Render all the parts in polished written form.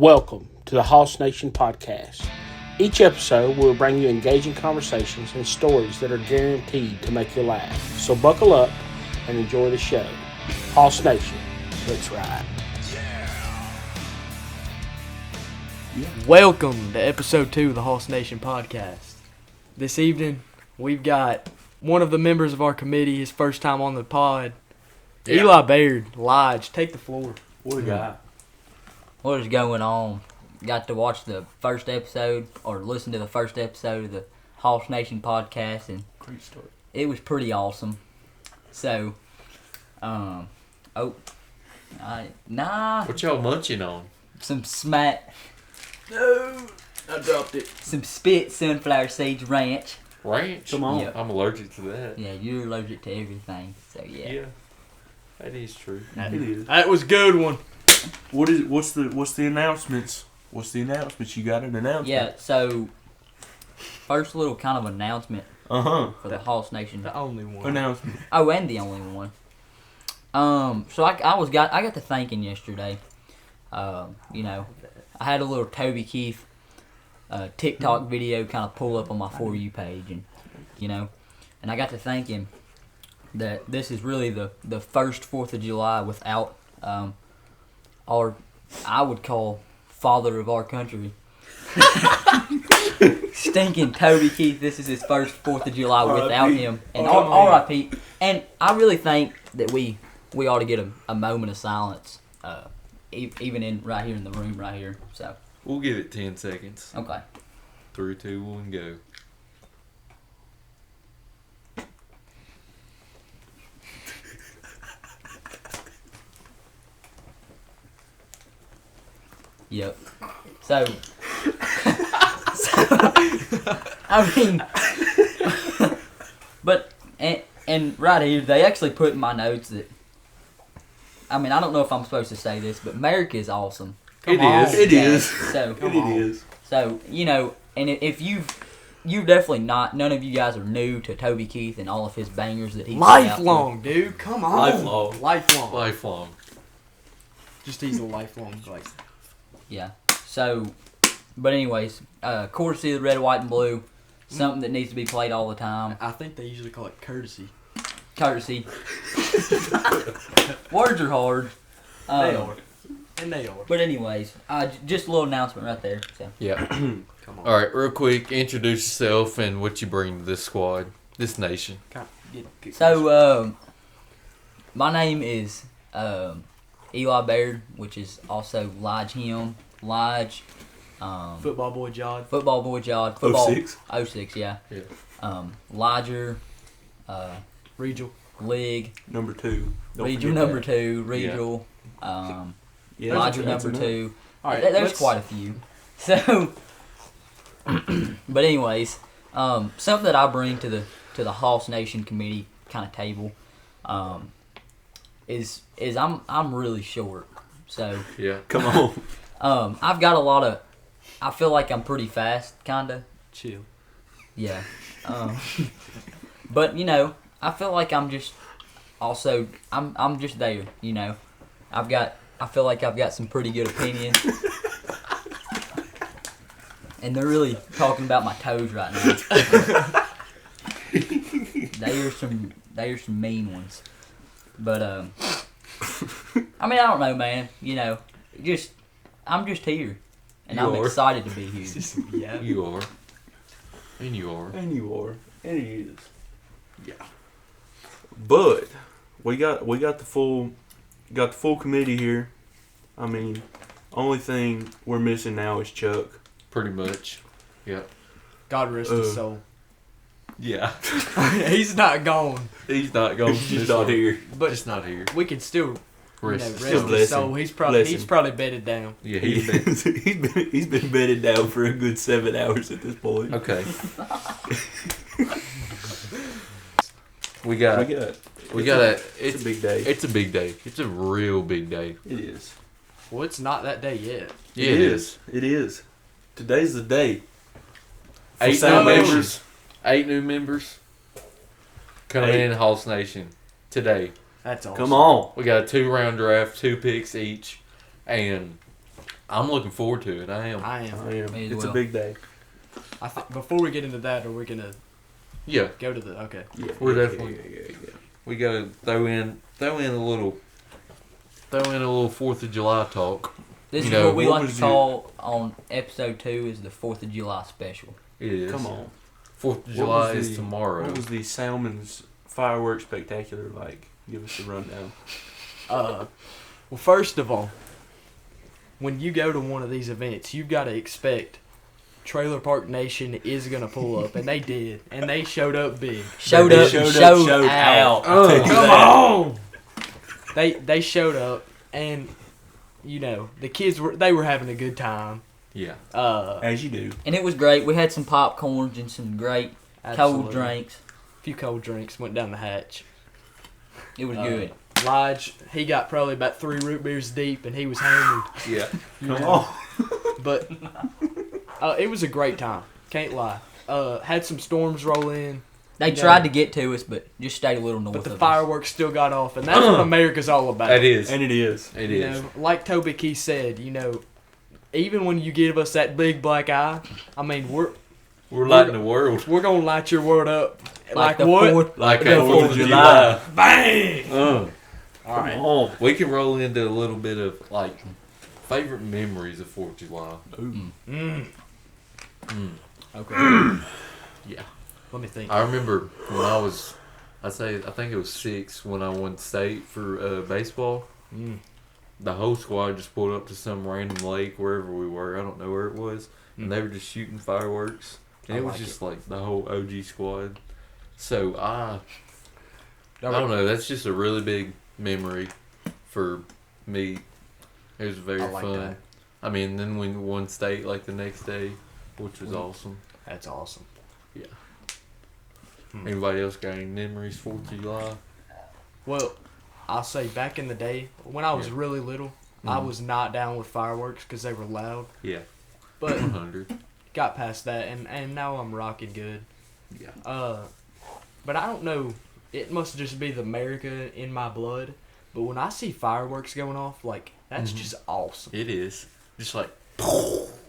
Welcome to the Hoss Nation podcast. Each episode will bring you engaging conversations and stories that are guaranteed to make you laugh. So buckle up and enjoy the show. Hoss Nation, let's ride. Welcome to episode 2 of the Hoss Nation podcast. This evening, we've got one of the members of our committee, his first time on the pod, Eli Baird. Lodge, take the floor. What a guy. What is going on? Got to watch the first episode, or listen to the first episode of the Hoss Nation podcast, and it was pretty awesome. So, nah. What y'all munching on? Some smack. No, I dropped it. Some spit sunflower seeds ranch. Ranch? Come on. Yep. I'm allergic to that. Yeah, you're allergic to everything, so yeah. Yeah, that is true. It is. That was a good one. What's the announcements? What's the announcements? You got an announcement? Yeah, so, first little kind of announcement for the Hoss Nation. The only one. Announcement. Oh, and the only one. So I got to thinking yesterday. I had a little Toby Keith TikTok video kind of pull up on my For You page, and and I got to thinking that this is really the first 4th of July without our, I would call, father of our country. Stinking Toby Keith, this is his first 4th of July without him. And R.I.P. And I really think that we ought to get a moment of silence, even right here in the room right here. So We'll give it 10 seconds. okay. 3, 2, 1, go. Yep. So I mean, but and right here they actually put in my notes that, I mean, I don't know if I'm supposed to say this, but America is awesome. It is. It is. So It is. So, and if you're definitely not, none of you guys are new to Toby Keith and all of his bangers that he's put out Lifelong, dude. Come on. Lifelong. Lifelong. Just he's a lifelong. Like, there. Yeah. So, but anyways, courtesy of the red, white, and blue, something that needs to be played all the time. I think they usually call it courtesy. Courtesy. Words are hard. They are. And they are. But anyways, just a little announcement right there. So. Yeah. Come on. All right, real quick, introduce yourself and what you bring to this squad, this nation. So, my name is Eli Baird, which is also Lodge him. Lodge. Football boy Jod. Football boy Jod. 06? 06, yeah. Yeah. Lodger. Regional. League. Number 2. Don't Regional forget number 2. Regional. Yeah, Lodger that's number enough. 2. All right, There's quite a few. So, but anyways, something that I bring to the Hoss Nation committee kind of table, is I'm really short. So Yeah. Come on. I've got a lot of. I feel like I'm pretty fast, kinda. Chill. Yeah. But I feel like I'm just. Also, I'm just there. I feel like I've got some pretty good opinions. And they're really talking about my toes right now. They are some mean ones. But I mean, I don't know, man. I'm just here, and You I'm are. excited to be here. Yeah. You are. And you are. And you are. And he is. Yeah. But we got the full committee here. I mean, only thing we're missing now is Chuck. Pretty much. Yeah. God rest his soul. Yeah. He's not gone, He's not going. He's not here. but Just not here. we can still Rest. rest bless his soul. him. He's Bless he's him. probably bedded down. Yeah, he's been. he's been bedded down for a good 7 hours at this point. Okay. We got It's a big day. It's a big day. It's a real big day. It is. Well, it's not that day yet. Yeah, it is. It is. Today's the day. 8 new salvation. members. 8 new members. Coming in Hoss Nation today. That's awesome. Come on. We got a 2-round draft, 2 picks each, and I'm looking forward to it. I am. I am. I am. Me as It's well. a big day. I think before we get into that, are we gonna Yeah, go to the? Okay. Yeah, We're yeah, definitely- yeah. we gotta throw in a little 4th of July talk. This You is know, what we what like was to call on episode 2 is the 4th of July special. It is. Come on. 4th of What July was is the- tomorrow. What was the Salmon's fireworks spectacular like? Give us a rundown. Well, first of all, when you go to one of these events, you've got to expect Trailer Park Nation is gonna pull up, and they did, and they showed up big. Showed They up, showed showed up, out. I'll take you Come that. on! They showed up, and you know the kids were having a good time. Yeah. As you do. And it was great. We had some popcorns and some great cold Absolutely. drinks. A few cold drinks went down the hatch. It was good. Lige, he got probably about 3 root beers deep, and he was hammered. Yeah. Come on. But it was a great time. Can't lie. Had some storms roll in, They tried to get to us, but just stayed a little north but the of us. fireworks still got off, and that's what America's all about. That is. And it is. It You is. know, like Toby Keith said, you know, even when you give us that big black eye, I mean, we're lighting the world. gonna light your world up. Like the what? 4th. Like The a 4th of July. Bang! All right. We can roll into a little bit of like favorite memories of 4th of July. Okay. Yeah. Let me think. I remember when I think it was 6 when I won state for baseball. The whole squad just pulled up to some random lake wherever we were. I don't know where it was, and they were just shooting fireworks. And it was like just like the whole OG squad. So I don't know. That's just a really big memory for me. It was very I like fun. that. I mean, then we won state like the next day, which was awesome. That's awesome. Yeah. Anybody else got any memories 4th of July? Well, I'll say back in the day, when I was Yeah. really little, I Mhm. was not down with fireworks because they were loud. Yeah. But 100. got past that, and now I'm rocking good. Yeah. But I don't know. It must just be the America in my blood. But when I see fireworks going off, like, that's just awesome. It is. Just like.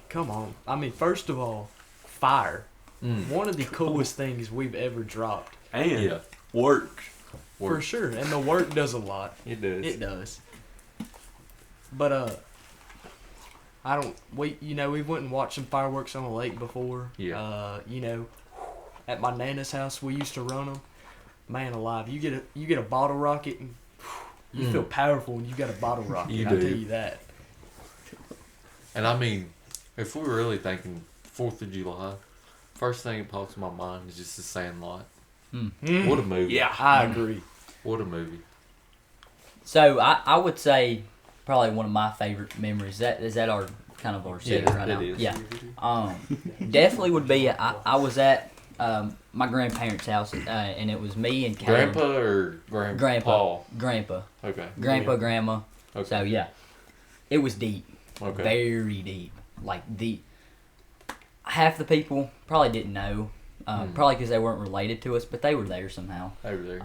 Come on. I mean, first of all, fire. One of the coolest things we've ever dropped. And Yeah. work. For sure. And the work does a lot. It does. It does. But, we went and watched some fireworks on the lake before. Yeah. At my Nana's house, we used to run them. Man alive, you get a bottle rocket, and you feel powerful when you got a bottle rocket. You I'll do. tell you that. And I mean, if we're really thinking 4th of July, first thing that pops in my mind is just The Sandlot. What a movie. Yeah. I agree. What a movie. So I would say probably one of my favorite memories. Is that our kind of our segment right it now? is. Yeah. Definitely would be. I was at my grandparents' house, and it was me and Caleb. Grandpa or Grandpa. Grandpa? Okay. Grandma. Okay. So yeah, it was deep. Okay. Very deep. Like deep. Half the people probably didn't know. Probably because they weren't related to us, but they were there somehow. Over there.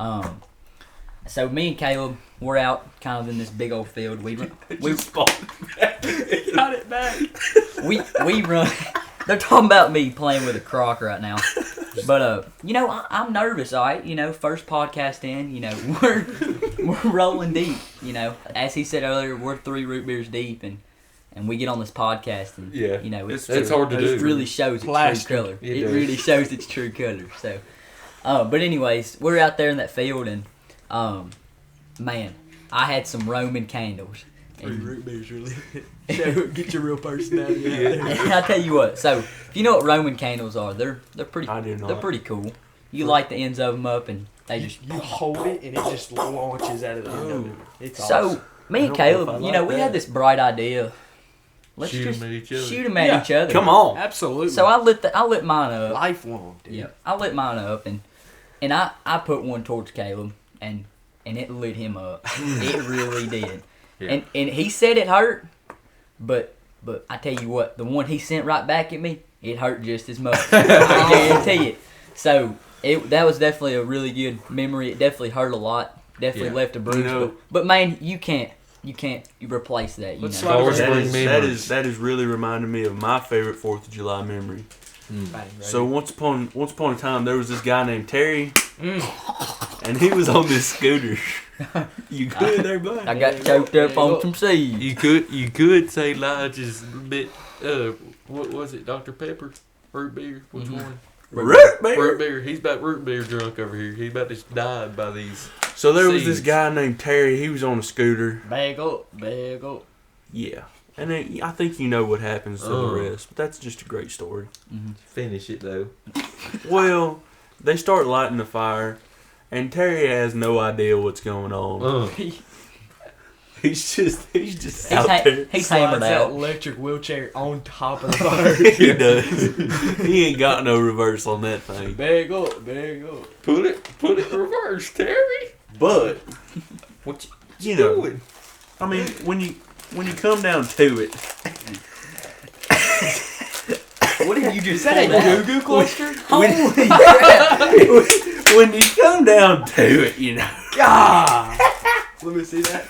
So me and Caleb, we're out kind of in this big old field. We Got Got it back. we run. They're talking about me playing with a crock right now. But I'm nervous. All right, first podcast in. We're rolling deep. As he said earlier, we're 3 root beers deep, and we get on this podcast, and Yeah. it's hard to it do. really shows its Plastic. true color. It It does. really shows its true color. So, but anyways, we're out there in that field, and man, I had some Roman candles. 3 root beers really. Get your real personality out there. And I tell you what, so if you know what Roman candles are, they're pretty. I do not. They're pretty cool. You light the ends of them up, and they just. You hold it and it just launches out of the end of it. It's So awesome. me and I don't know if Caleb, I we like had that. this bright idea. Let's Shoot 'em just at each other. shoot them at Yeah. each other. Come on. Absolutely. So I lit mine up. lifelong, dude. Yeah, I lit mine up, and I put one towards Caleb, and it lit him up. It really did. Yeah. And he said it hurt, but I tell you what, the one he sent right back at me, it hurt just as much. I guarantee it. So that was definitely a really good memory. It definitely hurt a lot. Definitely Yeah. left a bruise. You know- But man, you can't You can't replace that. You Let's know. slide Always over bring there. memories. That is really reminding me of my favorite 4th of July memory. Bang, right So here. once upon a time, there was this guy named Terry, and he was on this scooter. You good there, bud? I got choked up on some seeds. You could say Elijah's a bit. What was it? Dr. Pepper, root beer. Which one? Root beer. Root beer. He's about root beer drunk over here. He's about to die by these. So there was this seeds. guy named Terry. He was on a scooter. Bag up, bag up. Yeah. And then, I think you know what happens to the rest. But that's just a great story. Finish it though. Well, they start lighting the fire, and Terry has no idea what's going on. He's just out there. He's Slides hammered that out. electric wheelchair on top of the fire. He does. He ain't got no reverse on that thing. Bag up, bag up. Put it reverse, Terry. But What you know, doing? I mean, when you come down to it, What did you just Is that a goo-goo cluster? when you come down to it, you know. God. Let me see that.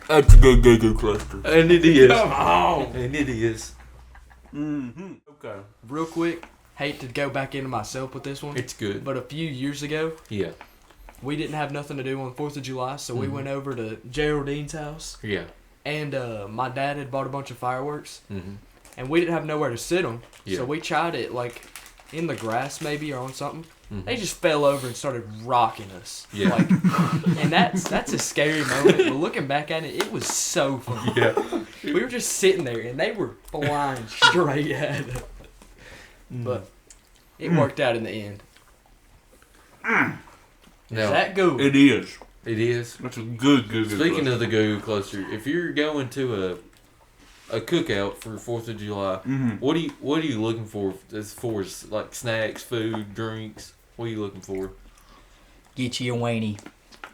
That's a good goo cluster. And it is. Come on. And it is. Okay. Real quick, hate to go back into myself with this one, It's good. but a few years ago, Yeah. we didn't have nothing to do on 4th of July, so we went over to Geraldine's house, Yeah. and my dad had bought a bunch of fireworks, Mm-hmm. and we didn't have nowhere to sit them, Yeah. so we tried it, like, in the grass maybe or on something. Mhm. They just fell over and started rocking us. Yeah. Like, and that's a scary moment, but looking back at it, it was so fun. Yeah. We were just sitting there, and they were flying straight at us. But it worked out in the end. Now, Is that good? It is. it is. That's a good goo Speaking of the Goo Cluster, if you're going to a cookout for 4th of July, what are you looking for as far as like snacks, food, drinks? What are you looking for? Get you a weenie.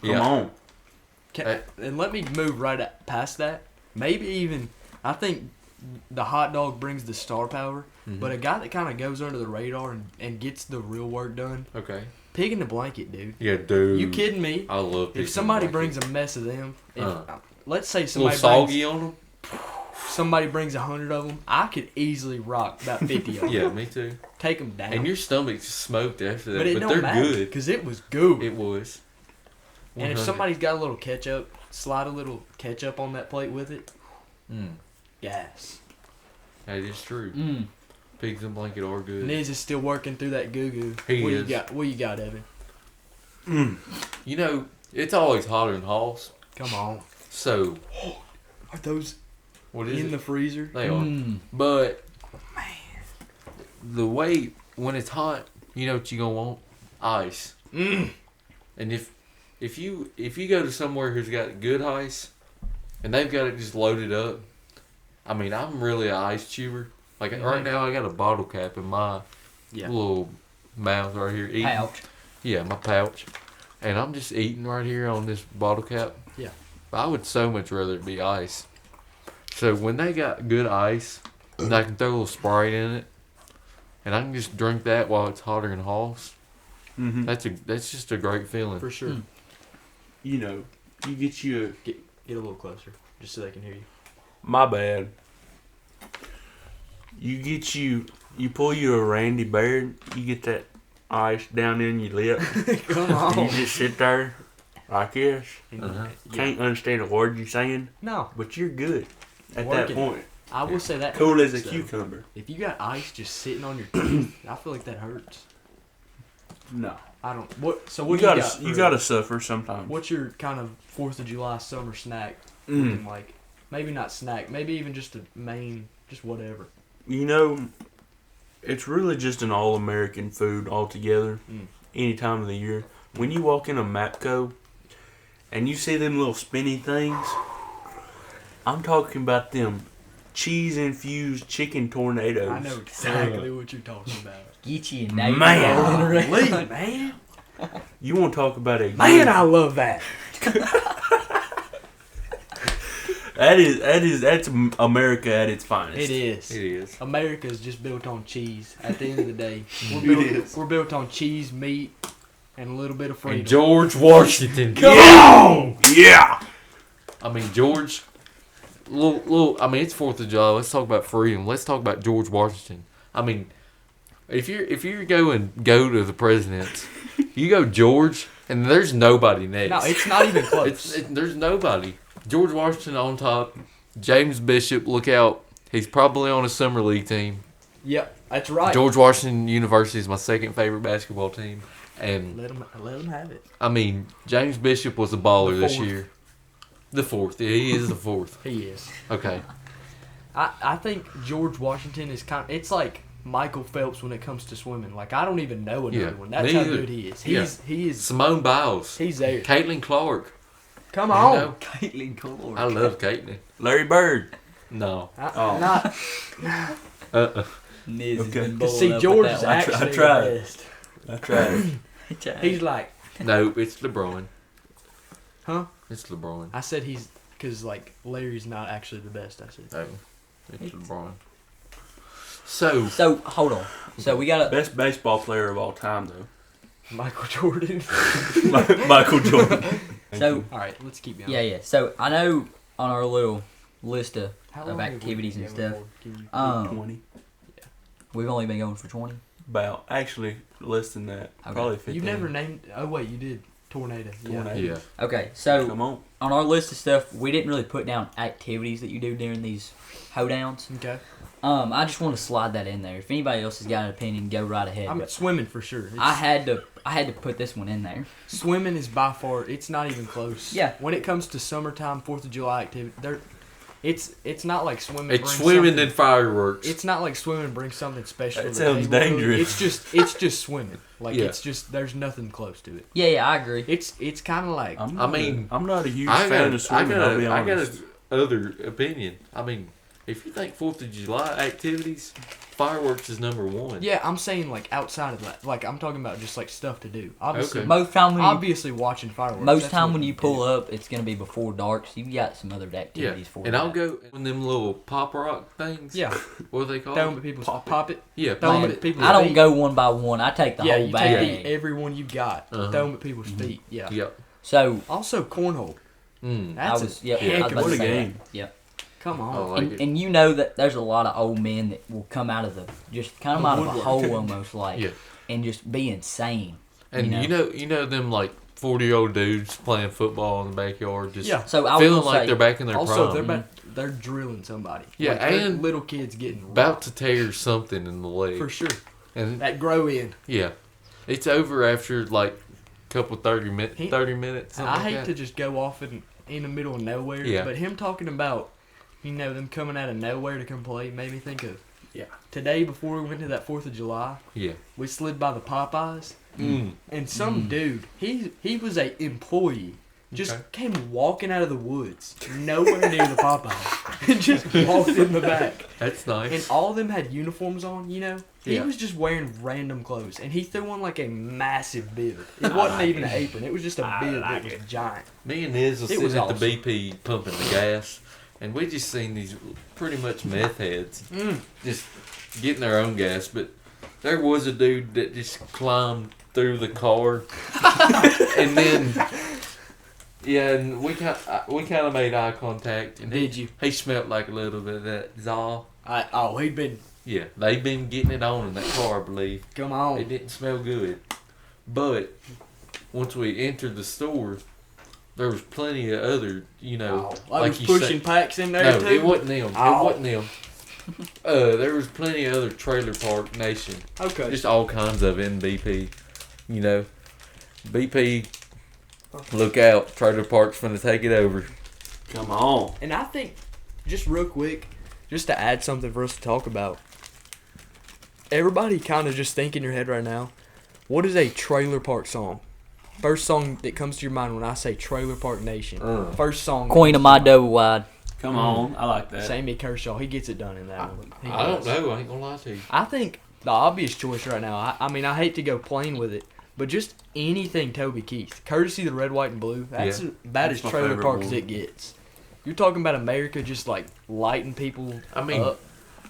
Come on. And let me move right past that. Maybe even, I think the hot dog brings the star power, but a guy that kind of goes under the radar and gets the real work done, Okay. pig in the blanket, dude. Yeah, dude. You kidding me? I love pig If somebody in the blanket. brings a mess of them, if, let's say a little somebody soggy on them. somebody brings 100 of them, I could easily rock about 50 of them. Yeah, me too. Take them down. And your stomach's smoked after that, but it but don't they're matter good. because it was good. It was. And if 100. somebody's got a little ketchup, slide a little ketchup on that plate with it. Mm, Yes. that is true. Mm. Pigs in the blanket are good. Niz is still working through that goo goo. He What is. you got, Evan? You know, it's always hotter in halls. Come on. So, Are those what is in it? the freezer? They are. Mm. But the way when it's hot, you know what you gonna want? Ice. And if you go to somewhere who's got good ice, and they've got it just loaded up, I mean, I'm really an ice chewer. Like right now, I got a bottle cap in my little mouth right here. Eating. Pouch. Yeah, my pouch, and I'm just eating right here on this bottle cap. Yeah. I would so much rather it be ice. So when they got good ice, and I can throw a little Sprite in it, and I can just drink that while it's hotter in halls. Mm-hmm. That's just a great feeling. For sure. You know, you get you a... Get a little closer, just so they can hear you. My bad. You pull you a Randy Bear, you get that ice down in your lip, Come and on. you just sit there like this. Uh-huh. Can't understand a word you're saying, No, but you're good at Working. that point. I will say that. Cool as a hurts, though. cucumber. If you got ice just sitting on your teeth, I feel like that hurts. No. I don't. What? So what You do gotta, you got? gotta suffer sometimes. What's your kind of 4th of July summer snack? Mm. Looking like? Maybe not snack. Maybe even just a main, just whatever. You know, it's really just an all-American food altogether, any time of the year. When you walk in a Mapco and you see them little spinny things, I'm talking about them cheese-infused chicken tornadoes. I know exactly what you're talking about. Get you a Napier. Man. Lee, man. You want to talk about a Man, I love that. that's America at its finest. It is. It is. America's just built on cheese. At the end of the day, It is. we're built on cheese, meat, and a little bit of freedom. And George Washington. Yeah. I mean, George. I mean, it's 4th of July. Let's talk about freedom. Let's talk about George Washington. I mean, if you go to the presidents, you go George, and there's nobody next. No, it's not even close. There's nobody. George Washington on top. James Bishop, look out. He's probably on a summer league team. Yep, that's right. George Washington University is my second favorite basketball team. And Let him have it. I mean, James Bishop was a baller The this fourth. year. The 4th. Yeah, he is the 4th. He is. Okay. I think George Washington is it's like Michael Phelps when it comes to swimming. Like, I don't even know another one. That's me how either. good he is. Yeah. He is. Simone Biles. He's there. Caitlin Clark. Come You on. know, Caitlin Clark. I love Caitlin. Larry Bird. No. Oh. Not. Niz has Okay. been Cause bowling see, up George with is that one. actually I tried. the best. I tried. He's like, No, it's LeBron. huh? It's LeBron. I said he's because like Larry's not actually the best. I said. No, it's LeBron. So, So hold on. So we got a Best baseball player of all time, though. Michael Jordan. Michael Jordan. so All right, let's keep going. yeah. So I know on our little list of How of long have we activities been and going stuff, for? Can you- 20. we've only been going for 20. About, actually, less than that. Okay. Probably 15. You never named. Oh wait, you did. Tornado. Yeah. Tornado. yeah. Okay, so Come on. on our list of stuff, we didn't really put down activities that you do during these hoedowns. Okay. I just want to slide that in there. If anybody else has got an opinion, go right ahead. I'm But swimming for sure. I had to put this one in there. Swimming is by far. It's not even close. Yeah. When it comes to summertime, 4th of July activity, it's not like swimming. It's brings swimming something- and fireworks. It's not like swimming brings something special. That to the sounds table, really. dangerous. It's just swimming. Like Yeah. it's just there's nothing close to it. Yeah, I agree. It's kind of like I'm not a huge I fan got, of swimming, I'll be I got honest. a other opinion. I mean, if you think 4th of July activities, fireworks is number one. yeah. I'm saying like outside of that. Like I'm talking about just like stuff to do. Obviously, Okay. Most time when you, obviously watching fireworks. most that's time what when we you do. pull up, it's gonna be before dark. So you got some other Yeah. activities for And that. I'll go on them little pop rock things. Yeah. What are they called? Throw them at people's pop it. Yeah, Throw 'em pop at it. people's I don't feet. go one by one. I take the Yeah, whole you bag. take every one you got. Uh-huh. Throw them at people's feet. Yeah. Yep. So Also cornhole. Mm. That's I was, a yeah, heck I was of about a to say game. that. Yep. Come on. I like And, it. and you know that there's a lot of old men that will come out of just kind of The out of a woodwork. hole almost like, Yeah. and just be insane. And you you know them like 40-year-old dudes playing football in the backyard, just Yeah. So I was feeling gonna like say, they're back in their Also, prime. they're drilling somebody. Yeah, Like, they're and little kids getting about to tear something in the leg. for sure. And That grow in. yeah, it's over after like a couple 30 minutes. He- 30 minutes. I Something hate like to that. just go off in the middle of nowhere. Yeah. But him talking about, them coming out of nowhere to come play made me think of Yeah. today before we went to that 4th of July. Yeah. We slid by the Popeyes. Mm. And some dude, he was a employee, just Okay. came walking out of the woods, nowhere near the Popeyes, and just walked in the back. That's nice. And all of them had uniforms on, He Yeah. was just wearing random clothes, and he threw on like a massive bib. It wasn't even an apron; it was just a bib that was giant. Me and Niz was It sitting was at awesome. the BP pumping the gas, and we just seen these pretty much meth heads just getting their own gas. But there was a dude that just climbed through the car, and then and we kind of made eye contact. And Did you? He smelled like a little bit of that Zal. He'd been. Yeah, they've been getting it on in that car, I believe. Come It on. didn't smell good. But once we entered the store, there was plenty of other, I like was you pushing said. packs in there No, too. it wasn't them. Oh. It wasn't them. There was plenty of other Trailer Park Nation. Okay. Just all kinds of it in BP. BP, look out. Trailer Park's going to take it over. Come on. And I think, just real quick, just to add something for us to talk about. Everybody kind of just think in your head right now, what is a Trailer Park song? First song that comes to your mind when I say Trailer Park Nation. First song. Queen of my double wide. Come on. I like that. Sammy Kershaw, he gets it done in that one. He I don't does. know. I ain't going to lie to you. I think the obvious choice right now, I mean, I hate to go plain with it, but just anything Toby Keith. Courtesy the red, white, and blue. That's Yeah. about That's as my Trailer favorite Park one. as it gets. You're talking about America just like lighting people I mean, up.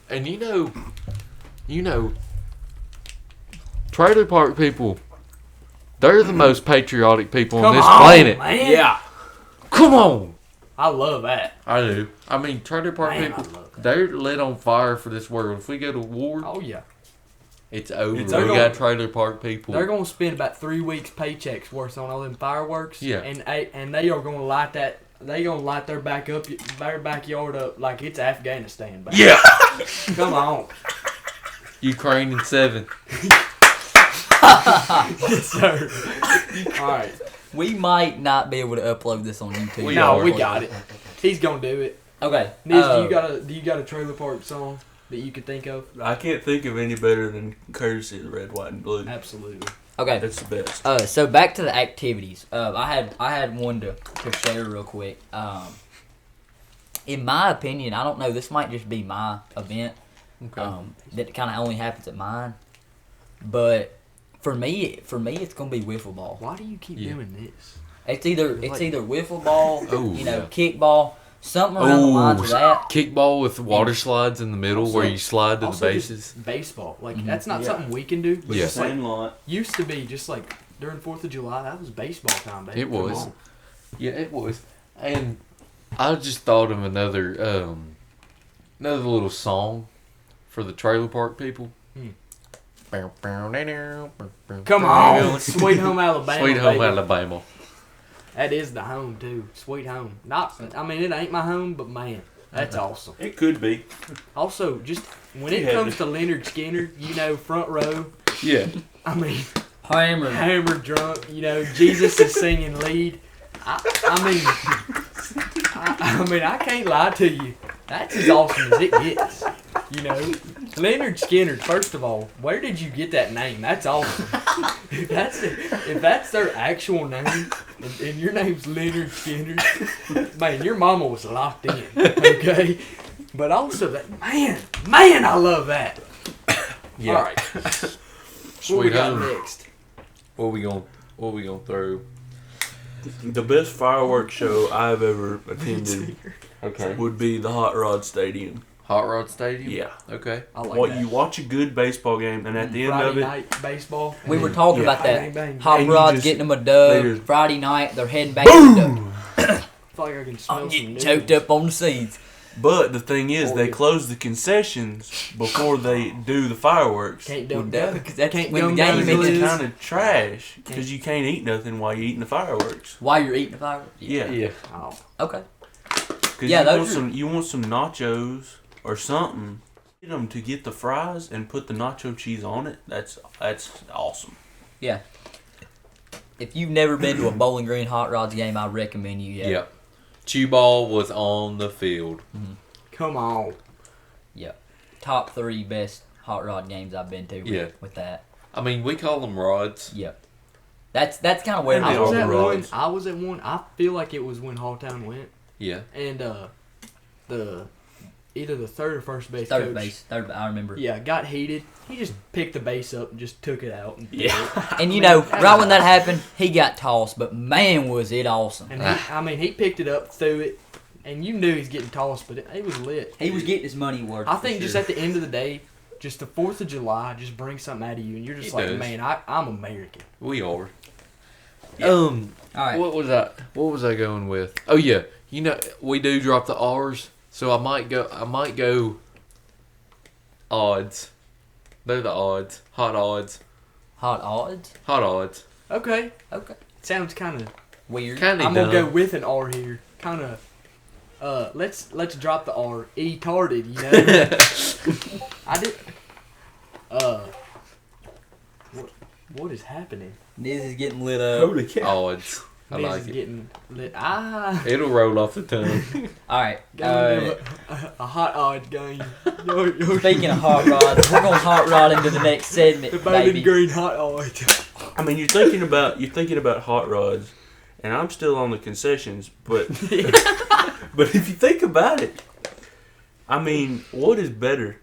and Trailer Park people, They're the most patriotic people on Come this on, planet. man. Yeah. Come on. I love that. I do. I mean, Trailer Park Man, people, I love that. they're lit on fire for this world. If we go to war, Oh yeah. it's over. It's We over. got Trailer Park people. They're gonna spend about 3 weeks paychecks worth on all them fireworks. Yeah. And they are gonna light that. They gonna light their backyard up like it's Afghanistan. Baby. Yeah. Come on. Ukraine in 7. Yes, sir. All right. We might not be able to upload this on YouTube. We No, are. we got it. He's gonna do it. Okay. Niz, do you got a Trailer Park song that you could think of? I can't think of any better than Courtesy of the Red, White, and Blue. Absolutely. Okay. That's the best. So back to the activities. I had one to share real quick. In my opinion, I don't know. This might just be my event. Okay. That kind of only happens at mine. But for me, it's gonna be wiffle ball. Why do you keep doing this? It's either wiffle ball, Oh, kickball, something around the lines of that. Kickball with water slides in the middle Also- where you slide to the Also just bases. baseball. Like Mhm. that's not Yeah. something we can do. But Yeah. just like Sandlot. used to be just like during 4th of July, that was baseball time, baby. It Come was. on. Yeah, it was. And I just thought of another little song for the Trailer Park people. Come on, Sweet Home Alabama. Sweet Home baby. Alabama. That is the home too. Sweet home. I mean, it ain't my home, but man, that's awesome. It could be. Also, just when it Yeah. comes to Leonard Skinner, front row. Yeah. I mean, Hammer. hammer drunk. Jesus is singing lead. I mean, I can't lie to you. That's as awesome as it gets. Leonard Skinner. First of all, where did you get that name? That's awesome. If that's their actual name, and your name's Leonard Skinner, man, your mama was locked in. Okay, but also that man, I love that. Yeah. All right. What we Sweet got Home. next? What we gonna throw? The best fireworks show I've ever attended Okay. would be the Hot Rod Stadium. Hot Rod Stadium? Yeah. Okay. I like that. You watch a good baseball game, and at the end Friday of it, night baseball. We were talking Yeah. about that. Bang, bang, Hot And you Rod's just- getting them a they dub. just- Friday night, they're heading back to the dub. I feel like I can smell I'm some getting news. choked up on the seeds. but the thing is, Oh, they yeah. close the concessions before they do the fireworks. Can't do Well, duh, it. because that's Can't when go the down game to the is. It's Liz. kind of trash because you can't eat nothing while you're eating the fireworks. While you're eating the fireworks. Yeah. Yeah. Oh. Okay. 'Cause Yeah, you those want are- some. You want some nachos or something. Get them to get the fries and put the nacho cheese on it. That's awesome. Yeah. If you've never been to a Bowling Green Hot Rods game, I recommend you. Yeah. Chew ball was on the field. Come on. Top 3 best hot rod games I've been to. Yeah. With that. I mean, we call them rods. Yep. That's kind of where And it they I are was the at one. rods. I was at one. I feel like it was when Halltown went, Yeah. and either the third or first base third coach. base. I remember. Yeah, got heated. He just picked the base up and just took it out. And threw it. And that's right when that nice. happened, he got tossed, but man, was it awesome. And he picked it up, threw it, and you knew he's getting tossed, but it was lit. He was getting his money worth. I for think just sure. at the end of the day, just the 4th of July, just brings something out of you, and you're just It like, does. man, I'm American. We are. All right. What was I going with? Oh yeah. We do drop the R's, so I might go odds. They're the odds. Hot odds. Hot odds. Hot odds. Okay, Okay. sounds kind of. Weird. Kinda I'm gonna go dumb. with an R here. Kind of. Let's drop the R. E-tarded, I did. What is happening? Niz is getting lit up. Holy cow! Odds. I This like is it. getting lit. It'll roll off the tongue. All right. Gonna do a hot odd game. Speaking of hot rods, we're gonna hot rod into the next segment, the Bowling baby. Green hot odd. I mean, you're thinking about hot rods, and I'm still on the concessions, but but if you think about it, I mean, what is better?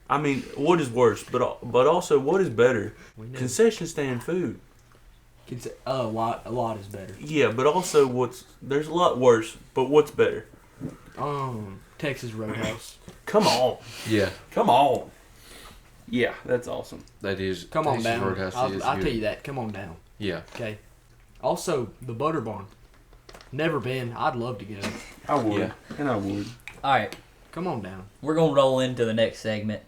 I mean, what is worse? But also, what is better? Concession stand food. A lot is better. Yeah, but also there's a lot worse. But what's better? Texas Roadhouse. Come on, Yeah, come on. Yeah, that's awesome. that is. Come on Texas down. Roadhouse I'll is tell good. you that. Come on down. Yeah. Okay. Also, the Butter Barn. Never been. I'd love to go. I would. Yeah. And I would. All right, Come on down. we're gonna roll into the next segment.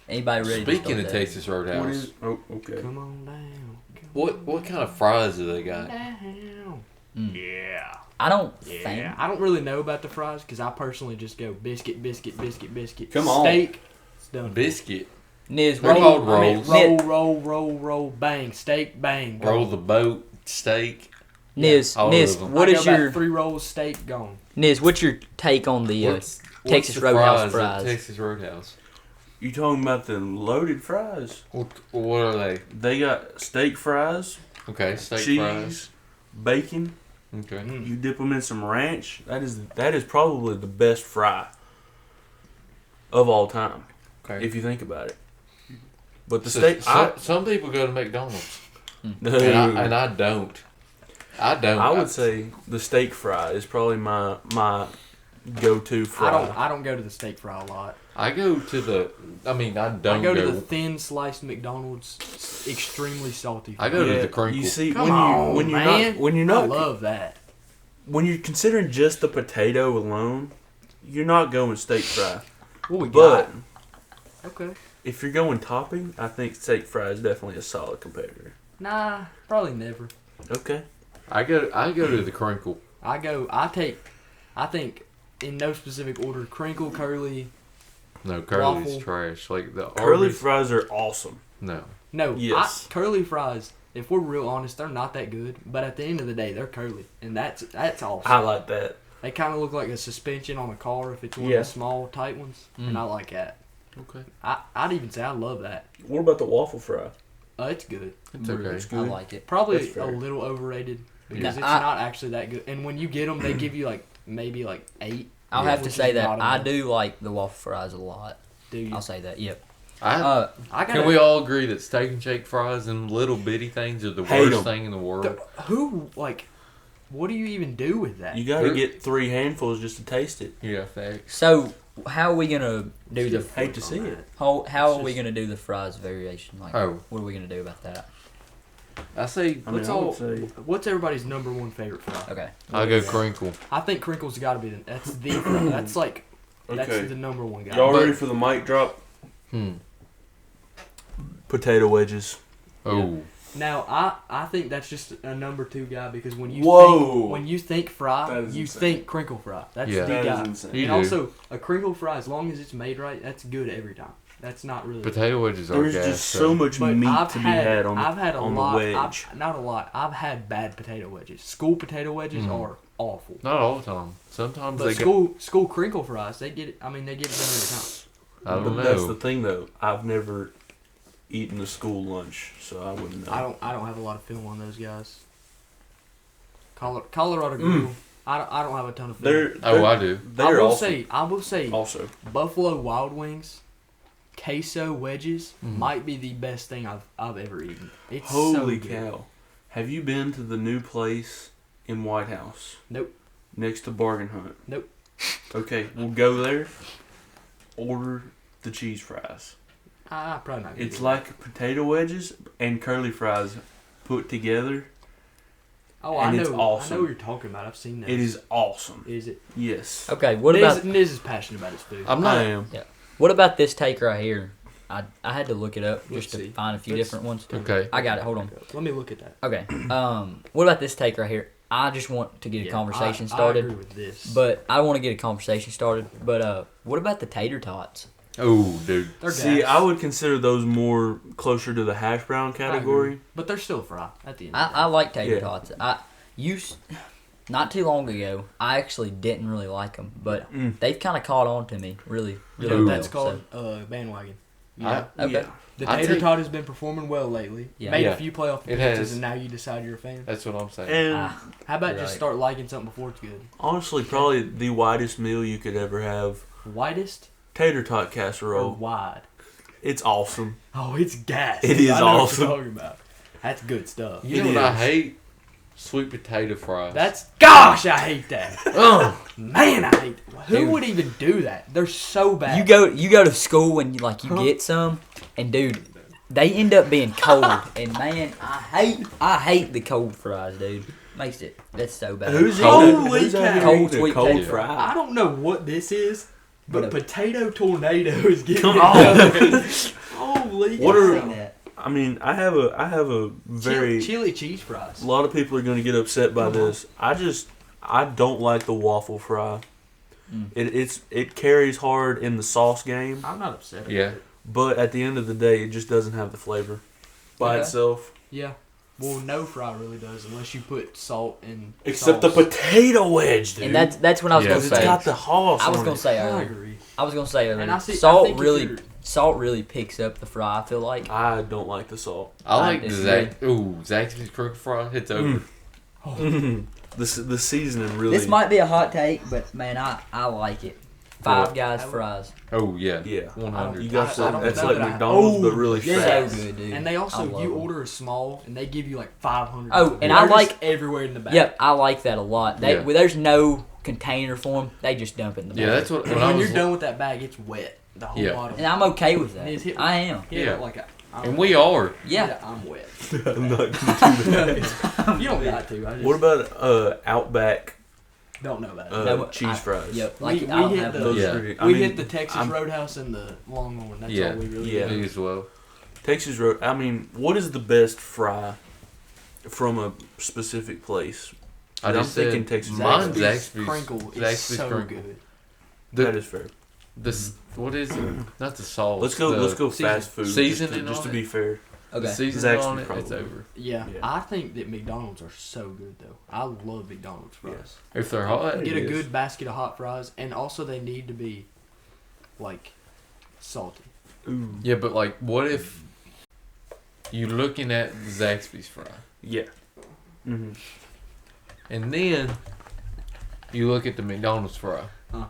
Anybody ready? to Speaking start of that? Texas Roadhouse, What is? Oh, okay. Come on down. what kind of fries do they got? Down. Mm. Yeah. I don't Yeah. think. I don't really know about the fries because I personally just go biscuit, biscuit, biscuit, biscuit. Come on. Steak. It's done. Biscuit. Niz, They're what called do you, rolls. Roll, bang. Steak, bang. Roll gone. the boat, steak. Niz, all Niz, of them. what I is go back your 3 rolls steak gone? Niz? What's your take on the What's Texas the Roadhouse fries fries? at Texas Roadhouse. You talking about the loaded fries? What are they? They got steak fries, Okay, steak cheese, fries. bacon. Okay. You dip them in some ranch. That is probably the best fry of all time, Okay. if you think about it. But the So- steak, some people go to McDonald's, I and I don't. I don't. I would say the steak fry is probably my go-to fry. I don't go to the steak fry a lot. I go to the. I mean, I don't I go to the thin sliced McDonald's, extremely salty. I go to Yeah, the crinkle. You see, Come on, when you're man. not when you're I not love that. when you're considering just the potato alone, you're not going steak fry. What we But got? Okay. if you're going topping, I think steak fry is definitely a solid competitor. Nah, probably never. Okay. I go to the crinkle. I think in no specific order, crinkle, curly. No, curly's Waffle. trash. Like the Curly Arby's- fries are awesome. No. No, Yes. curly fries. If we're real honest, they're not that good. But at the end of the day, they're curly, and that's awesome. I like that. They kind of look like a suspension on a car if it's one Yeah. of the small tight ones, and I like that. Okay. I'd even say I love that. What about the waffle fry? It's good. It's okay. It's I good. like it. Probably That's fair. a little overrated because Yeah. it's not actually that good. And when you get them, they give you maybe 8. I'll Yeah. have to Which say is that not I enough. do like the waffle fries a lot. Do you? I'll say that. Yep. I Uh, can we all agree that steak and shake fries and little bitty things are the Hate worst 'em. thing in the world? What do you even do with that? You got to They're- get 3 handfuls just to taste it. Yeah, thanks. so how are we gonna do the Hate to see it. how It's are we just- gonna do the fries variation? Like, Oh. what are we gonna do about that? I say I mean, What's I all? would say What's everybody's number one favorite fry? Okay. I go crinkle. I think crinkle's got to be that's the fry. That's Okay. that's the number one guy. Y'all But- ready for the mic drop? Hmm. Potato wedges. Oh. Now I think that's just a number 2 guy because when you Whoa. think fry, That is you insane. think crinkle fry. That's Yeah. the That guy. is insane. You And do. also a crinkle fry, as long as it's made right, that's good every time. That's not really. Potato wedges are There's gas. just so much But meat I've to be had, had on, I've had a on lot. the wedge. Not a lot. I've had bad potato wedges. School potato wedges are awful. Not all the time. Sometimes But they go. school crinkle fries, they get it. I mean, they get it done every time. I don't But that's the know. thing, though. I've never eaten a school lunch, so I wouldn't know. I don't have a lot of film on those guys. Colorado Grill. I don't have a ton of film. Oh, I do. They're awesome. I will say Also, Buffalo Wild Wings queso wedges Mhm. might be the best thing I've ever eaten. It's holy so good. cow! Have you been to the new place in White House? Nope. Next to Bargain Hunt. Nope. Okay, we'll go there. Order the cheese fries. Probably not. Gonna It's do like potato wedges and curly fries put together. that. Oh, I and know. it's awesome. I know what you're talking about. I've seen that. It is awesome. Is it? Yes. Okay. What Niz, about Niz is passionate about his food. I'm I not. am. what about this take right here? I had to look it up Let's just to see. find a few Let's- different ones. Okay. I got it. Hold on. Let me look at that. Okay. What about this take right here? I just want to get a Yeah, conversation I started. agree with this. But I want to get a conversation started. But what about the tater tots? Oh, dude. they're See, gas. I would consider those more closer to the hash brown I agree. category. But they're still fry at the end. I like tater Yeah. tots. Not too long ago, I actually didn't really like them, but they've kind of caught on to me really, You really know well. that's called bandwagon. I- Okay. Yeah. The I tater take- tot has been performing well lately. Yeah. Made Yeah. a few playoff It appearances, has. and now you decide you're a fan. That's what I'm saying. And Ah, How about Right. just start liking something before it's good? honestly, probably the widest meal you could ever have. Whitest Tater tot or casserole. wide? It's awesome. Oh, it's gas. It is I know what awesome. you're talking about. That's good stuff. You It know what I is. hate? Sweet potato fries. Gosh, I hate that. Ugh. Man, I hate that. Who Dude. would even do that? They're so bad. you go to school and you get some, and dude, they end up being cold. And man, I hate the cold fries, dude. Makes it that's so bad. Who's Holy eating cow. Cold sweet cold potato. fry? I don't know what this is, but What a- potato tornado is getting. Come on. Holy What cow. are- Seen that. I mean, I have a very chili cheese fries? a lot of people are going to get upset by this. I don't like the waffle fry. It carries hard in the sauce game, I'm not upset. About Yeah. it. but at the end of the day, it just doesn't have the flavor by Okay. itself. Yeah. Well, no fry really does unless you put salt and Except sauce. the potato wedge, dude. And that's what I was Yeah, gonna because it's say. got the sauce. I was on gonna it. say I earlier. agree. I was gonna say earlier. And I think salt if really picks up the fry. I feel like. I don't like the salt. I like the disagree. Zaxby's crooked fry. It's over. The seasoning really. This might be a hot take, but man, I like it. Five Guys fries. Oh yeah. Yeah. 100. You got I some. don't That's know like that I- McDonald's, but Oh, really yeah. fat. So good, dude. And they I also love you them. order a small and they give you like 500. Oh, and They're I just like- everywhere in the back. Yep, I like that a lot. They Yeah. well, there's no container for them. They just dump it in the Yeah, bag. that's what. And When I when was, you're done with that bag, it's wet. The whole Yeah. bottom. And I'm okay with that. It's hit- I am. Yeah. Yeah. Like and we are. Yeah. I'm wet. I'm not gonna do that. You don't got to. I just What about Outback don't know about it. No, cheese fries? Yep. Like We I don't hit have the- those. Those Yeah. are, I we mean, hit the Texas I'm- Roadhouse and the Longhorn. That's Yeah. all we really Yeah. did. Me as well. Texas Road. I mean, what is the best fry from a specific place? I I'm just thinking said Texas mine's Roadhouse. Zaxby's. Crinkle is Zaxby's so crinkle. good. That is fair. This what is it? Not the sauce. Let's go. the Let's go season- fast food. seasoning just on to it? be fair. The Okay. seasoning on Zaxby's it. It's probably. over. Yeah. Yeah. I think that McDonald's are so good though. I love McDonald's fries. If they're hot, Get a It is. good basket of hot fries, and also they need to be like salty. Ooh. yeah. But like, what if you looking at the Zaxby's fry, Yeah. Mm-hmm. and then you look at the McDonald's fry? Huh.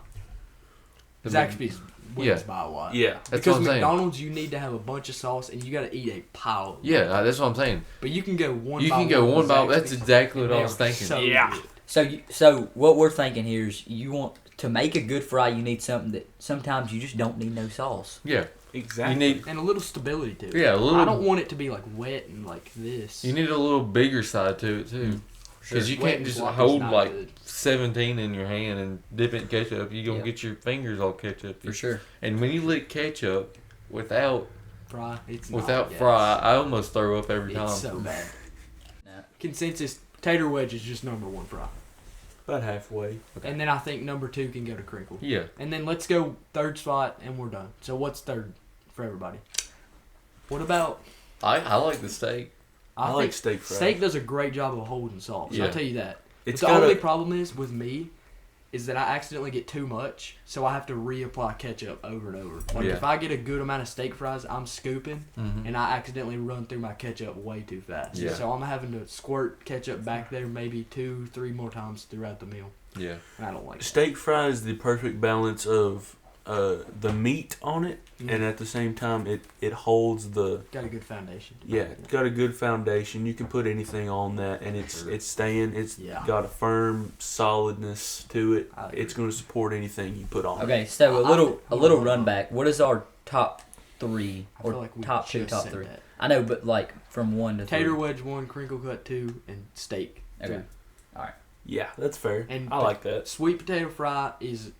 The Mc- Zaxby's wins Yeah. by a lot. Yeah. That's Because what I'm saying. McDonald's, you need to have a bunch of sauce, and you got to eat a pile. Of Yeah, that's what I'm saying. But you can go one. You by can go one with by. That's Zaxby's, exactly and what I they was are thinking. so Yeah. good. So what we're thinking here is you want to make a good fry. You need something that sometimes you just don't need no sauce. Yeah, Exactly. you need. And a little stability to it. Yeah, a little. I don't want it to be like wet and like this. You need a little bigger side to it too, because you Wet can't and just sloppy's hold not like good. 17 in your hand and dip it in ketchup. You gonna Yeah. get your fingers all ketchup. For sure. And when you lick ketchup without fry. It's not, without yes. fry, I almost throw up every time. It's so bad. Nah. Consensus: tater wedge is just number one fry, About halfway. and then I think number two can go to crinkle, Yeah, and then let's go third spot, and we're done. So what's third for everybody? What about? I like the steak. I like think steak fries. Steak does a great job of holding sauce. Yeah. I'll tell you that. It's But the got only a, problem is with me is that I accidentally get too much, so I have to reapply ketchup over and over. Like Yeah. if I get a good amount of steak fries, I'm scooping, Mm-hmm. and I accidentally run through my ketchup way too fast. Yeah. So I'm having to squirt ketchup back there maybe 2-3 more times throughout the meal, Yeah, and I don't like it. steak fry is the perfect balance of the meat on it, Mhm. and at the same time it holds the Got a good foundation. yeah. Got a good foundation. You can put anything on that, and it's staying. It's Yeah. got a firm solidness to it. I agree. It's going to support anything you put on. Okay, so I- a little run back. What is our top three I or feel like we top two, just top said three? that. I know, but like from one to Tater three. wedge 1, crinkle cut 2, and steak. Okay. 2. Yeah, that's fair. And I like that. Sweet potato fry is.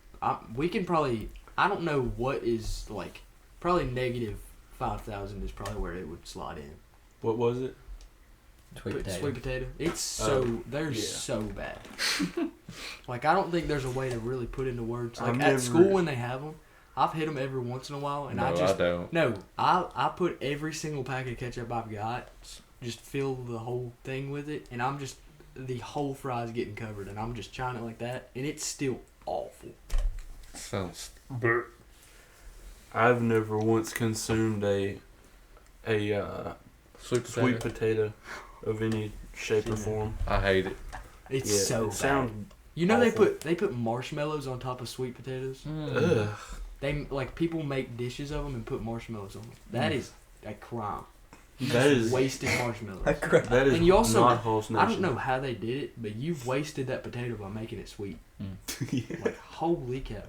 We can probably. I don't know what is like. Probably negative 5,000 is probably where it would slide in. What was it? Sweet But potato. Sweet potato. It's so they're yeah. so bad. Like I don't think there's a way to really put into words. Like I've at never- school when they have them, I've hit them every once in a while, and no, I just don't. no. I put every single pack of ketchup I've got, just fill the whole thing with it, and I'm just the whole fry's getting covered, and I'm just trying it like that, and it's still awful. Sounds. I've never once consumed a Sweet potato. sweet potato of any shape or form. I hate it. It's Yeah, so it bad. sounds You know awful. they put marshmallows on top of sweet potatoes. ugh. They like people make dishes of them and put marshmallows on them. That is a crime. That is Wasted marshmallows. that is And you also- not Hulse I don't Nation. know how they did it, but you've wasted that potato by making it sweet. Yeah. Like holy cow!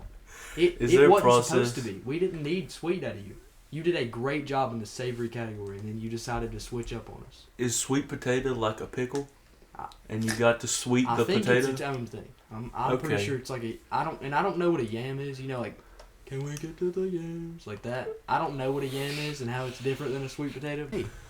It Is there a wasn't process? supposed to be. We didn't need sweet out of you. You did a great job in the savory category, and then you decided to switch up on us. Is sweet potato like a pickle? And you got to sweet the I think potato? it's its own thing. I'm pretty Okay. sure it's like I don't know what a yam is. You know, like, can we get to the yams? Like that. I don't know what a yam is and how it's different than a sweet potato.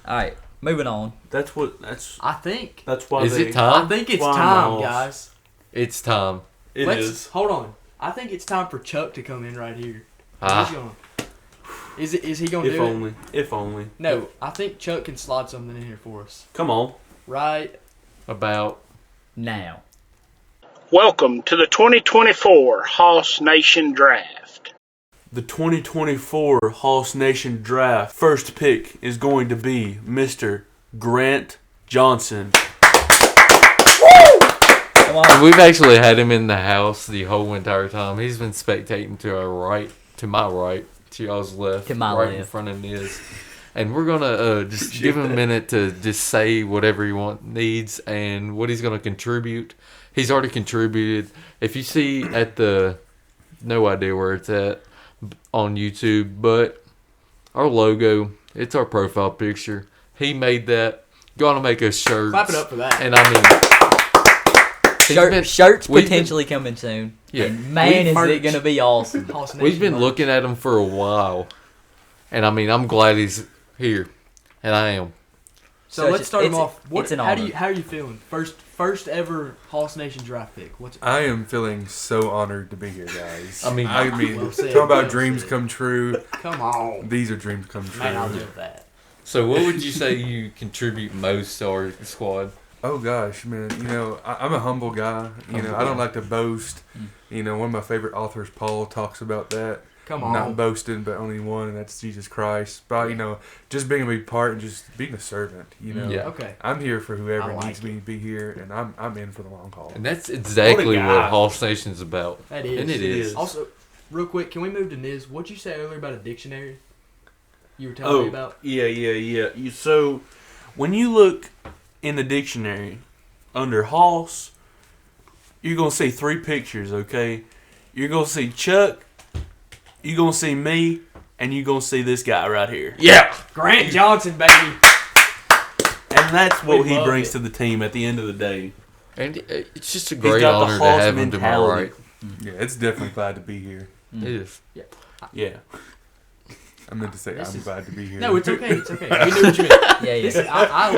All right, moving on. That's why Is they, it time? I think it's Why time, not? guys. It's time. It is. Hold on. I think it's time for Chuck to come in right here. Ah. He's gonna, is he going to If do only. it? If only. No, I think Chuck can slide something in here for us. Come on. Right? About Now. Welcome to the 2024 Hoss Nation Draft. The 2024 Hoss Nation Draft first pick is going to be Mr. Grant Johnson. Come on. we've actually had him in the house the whole entire time. He's been spectating to our right, to my right, to y'all's left, To my right in left. front of Niz. And we're gonna just give him a minute to just say whatever he needs and what he's gonna contribute. He's already contributed. If you see at the, no idea where it's at on YouTube, but our logo, it's our profile picture. He made that. Gonna make us shirts. Clap it up for that. And I mean, Shirts we've potentially coming soon. Yeah. And man, is it going to be awesome. Hoss we've Nation been merch. looking at him for a while, and I mean, I'm glad he's here, and I am. So let's start him it's- off. What, it's an how honor. are you feeling? First ever Hoss Nation draft pick. I am feeling so honored to be here, guys. I mean- Well said, talk about well dreams said. come true. Come on. These are dreams come true. Man, I'll do that. So, what would you say you contribute most to our squad? Oh gosh, man. You know, I'm a humble guy. You know, I don't like to boast. You know, one of my favorite authors, Paul, talks about that. Come on. Not boasting, but only one, and that's Jesus Christ. But you know, just being a big part and just being a servant. You know, Yeah. Okay. I'm here for whoever I like needs me to be here, and I'm in for the long haul. And that's exactly What a what guy. Hoss Nation's about. That is. And it is. Also, real quick, can we move to Niz? What'd you say earlier about a dictionary? You were telling me about. Yeah. So, when you look in the dictionary under Hoss, you're going to see 3 pictures, okay? You're going to see Chuck, you're going to see me, and you're going to see this guy right here. Yeah. Grant Johnson, baby. And that's what We he love brings it. to the team at the end of the day. And it's just a He's great got the honor to Hoss have him to my mentality. right. Yeah, it's definitely glad to be here. It is. Yeah. I meant to say This I'm is- glad to be here. No, it's okay. It's okay. We knew what you meant. Yeah, This, yeah. I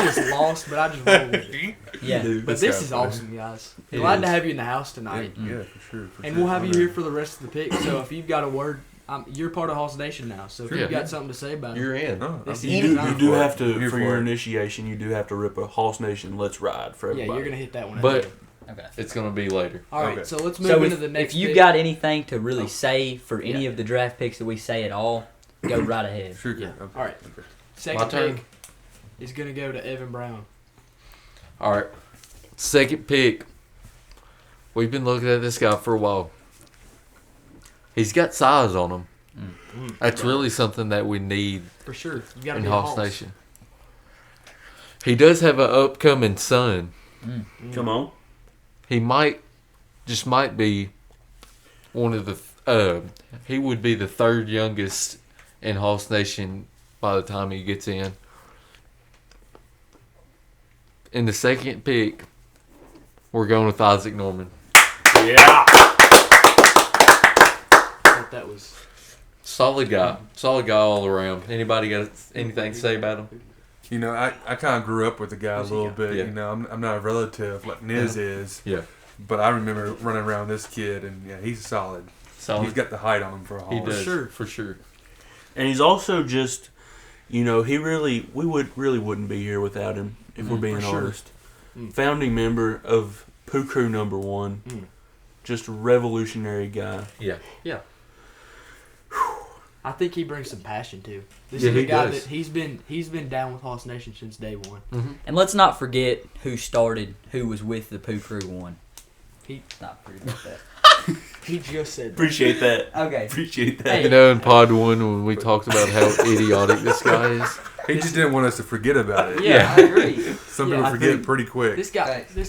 was lost, but I just rolled with it. Yeah. But That's this how is fun. awesome, guys. It Glad to is. have you in the house tonight. Yeah, for sure. And we'll have you here for the rest of the picks. So if you've got a word, you're part of Hoss Nation now. So if Yeah. you've got something to say about it, You're in. Oh, This I'm is- You I'm do for have it. to, I'm here for your it. initiation, you do have to rip a Hoss Nation Let's Ride for yeah, everybody. you're gonna hit that one. But Okay. it's going to be later. All right, Okay. so let's move So into if, the next. if you pick. got anything to really say for any Yeah. of the draft picks that we say at all, go right ahead. Sure. Yeah. Okay. All right. Okay. Second My turn. pick is gonna go to Evan Brown. All right. Second pick. We've been looking at this guy for a while. He's got size on him. That's really something that we need For sure. You gotta in be a Hoss Hoss. Nation. He does have an upcoming son. Come on. He might be one of the. He would be the 3rd youngest in Hoss Nation by the time he gets in. In the second pick, we're going with Isaac Norman. Yeah. Thought that was. Solid guy all around. Anybody got anything to say about him? You know, I kind of grew up with the guy a Who's he little got? bit. Yeah. You know, I'm not a relative like Niz is, Yeah, but I remember running around this kid, and yeah, he's solid. solid. He's got the height on him for a He haul. does sure. for sure. And he's also just, we wouldn't be here without him, if we're being For sure. honest. Mm. Founding member of Poo Crew #1. Mm. Just a revolutionary guy. Yeah. I think he brings some passion too. This Yeah, is a he guy does. that he's been down with Hoss Nation since day one. And let's not forget who was with the Poo Crew one. He- Not forget that. He just said that. Appreciate that. Okay. Appreciate that. Hey. You know, in Pod 1 when we talked about how idiotic this guy is. He just didn't want us to forget about it. Yeah, I agree. Some Yeah, people I forget think pretty quick. This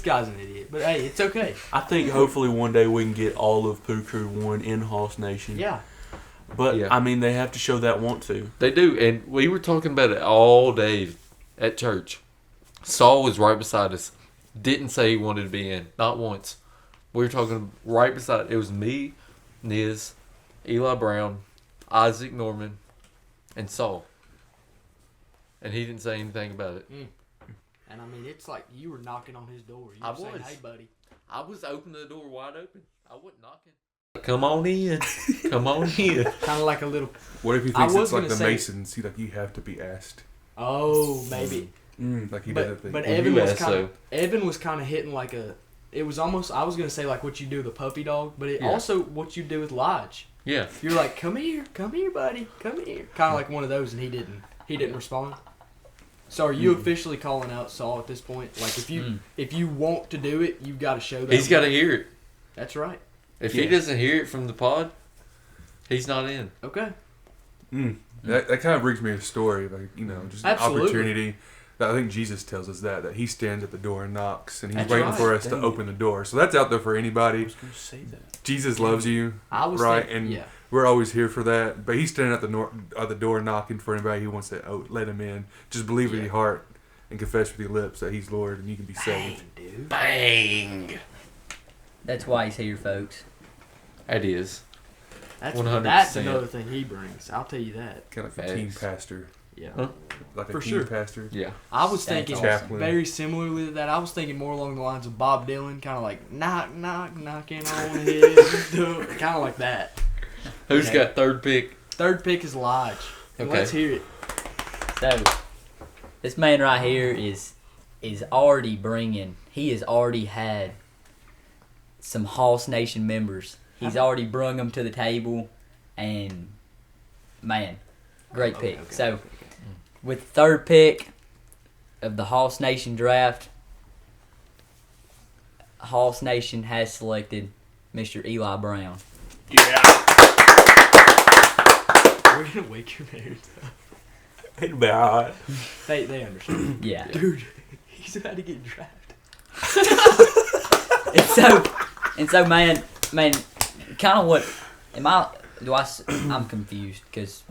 guy's an idiot. But hey, it's okay. I think hopefully one day we can get all of Poo Crew 1 in Hoss Nation. Yeah. But, Yeah. I mean, they have to show that want to. They do, and we were talking about it all day at church. Saul was right beside us. Didn't say he wanted to be in, not once. We were talking right beside. It was me, Niz, Eli Brown, Isaac Norman, and Saul. And he didn't say anything about it. And I mean, it's like you were knocking on his door. You I were saying, was. "Hey, buddy." I was opening the door wide open. I wasn't knocking. Come on in. Come on in. Kind of like a little. What if he I thinks was it's like gonna the say- Masons? He like you have to be asked. Oh, maybe. Like he doesn't But think. but Well, Evan you was asked, kind so. of hitting like a. It was almost, I was gonna say like what you do with a puppy dog, but it Yeah. also what you do with Lodge. Yeah. You're like, come here, buddy, come here. Kind of like one of those, and he didn't respond. So are you officially calling out Saul at this point? Like if you want to do it, you've got to show that. He's got to hear it. That's right. If Yeah. he doesn't hear it from the pod, he's not in. Okay. That kind of brings me a story, like just an Absolutely. opportunity. That I think Jesus tells us that he stands at the door and knocks, and he's That's waiting right. for us to Dang. open the door. So that's out there for I anybody. was going to say that. Jesus loves you, I was right? thinking, And yeah. we're always here for that. But he's standing at the door knocking for anybody who wants to let him in. Just believe with your heart and confess with your lips that he's Lord, and you can be saved. Dude. Bang. That's why he's here, folks. That is. That's 100%. another thing he brings. I'll tell you that. Kind of like a Facts. team pastor, Yeah. Huh? like For a team sure. pastor. Yeah. I was That's thinking awesome. very similarly to that. I was thinking more along the lines of Bob Dylan, kind of like knock, knock, knocking on his door, kind of like that. Who's Okay. got third pick? Third pick is Lodge. And Okay. Let's hear it. So, this man right here is already bringing. He has already had some Hoss Nation members. He's already brung them to the table, and man, great pick. Okay. So, with the third pick of the Hoss Nation draft, Hoss Nation has selected Mr. Eli Brown. Yeah. We're gonna wake your parents up. It'll be all right. They understand. Yeah. Dude, he's about to get drafted. And so, man, kind of what am I? I'm confused because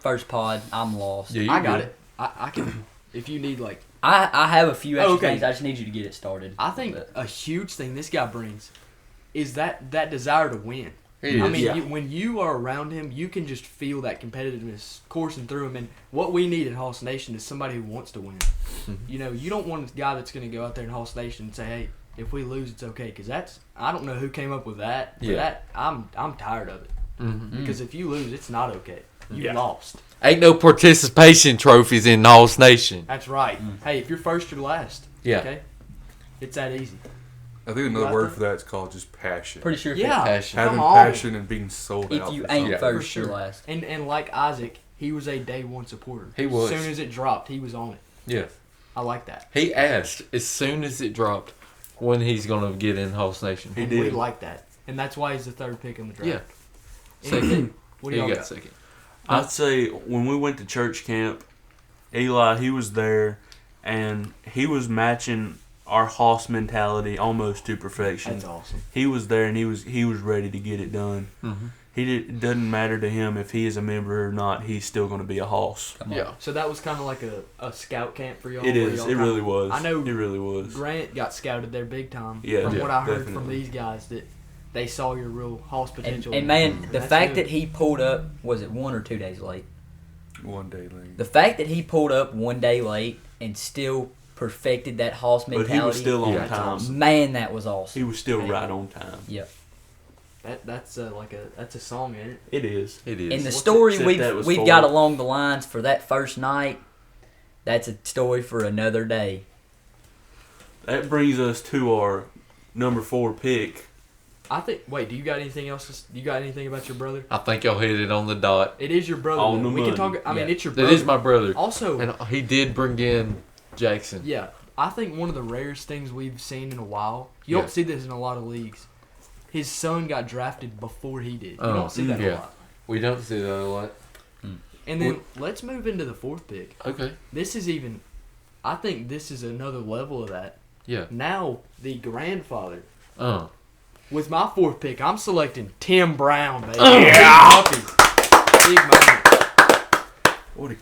first pod, I'm lost. Yeah, I got it. I can. If you need like, I have a few extra Okay. things. I just need you to get it started. I think But- a huge thing this guy brings is that desire to win. He I is. mean, Yeah. when you are around him, you can just feel that competitiveness coursing through him. And what we need in Hoss Nation is somebody who wants to win. You don't want a guy that's going to go out there in Hoss Nation and say, "Hey, if we lose, it's okay." Because I don't know who came up with that. But Yeah. I'm tired of it. Because if you lose, it's not okay. You Yeah. lost. Ain't no participation trophies in Hoss Nation. That's right. Hey, if you're first, you're last. Yeah. Okay. It's that easy. I think another Right word there. for that is called just passion. Pretty sure. Yeah. Passion. Having Come on. passion and being sold If out. you for ain't something. first, For sure. you're last. And like Isaac, he was a day one supporter. He was. As soon as it dropped, he was on it. Yeah. I like that. He asked as soon as it dropped when he's gonna get in Hoss Nation. He And did. we like that. And that's why he's the third pick in the draft. Yeah. Second. What do He y'all got got? second. I'd say when we went to church camp, Eli, he was there, and he was matching our Hoss mentality almost to perfection. That's awesome. He was there, and he was ready to get it done. It doesn't matter to him if he is a member or not. He's still going to be a Hoss. Come on. Yeah. So that was kind of like a scout camp for y'all. It where is. y'all It kinda- really was. I know It really was. Grant got scouted there big time. Yeah, from yeah, what I heard from definitely. these guys, that they saw your real Hoss potential. And man, the That's fact good. that he pulled up, was it 1 or 2 days late? One day late. The fact that he pulled up 1 day late and still perfected that Hoss But mentality. he was still on Yeah. time. Man, that was awesome. He was still Man. right on time. Yep. that's a song, ain't it? It is. It is. And the What's story it- except that was we've for- got along the lines for that first night, that's a story for another day. That brings us to our number 4 pick. I think. Wait, do you got anything else? You got anything about your brother? I think y'all hit it on the dot. It is your brother. On though. the We can money. talk. I mean, Yeah. it's your That brother. is my brother. Also, And he did bring in Jackson. yeah, I think one of the rarest things we've seen in a while. You Yeah. don't see this in a lot of leagues. His son got drafted before he did. You Oh, don't see that yeah. a lot. We don't see that a lot. And then let's move into the 4th pick. Okay. This is even. I think this is another level of that. Yeah. Now the grandfather. Uh. With my 4th pick, I'm selecting Tim Brown, baby. Yeah.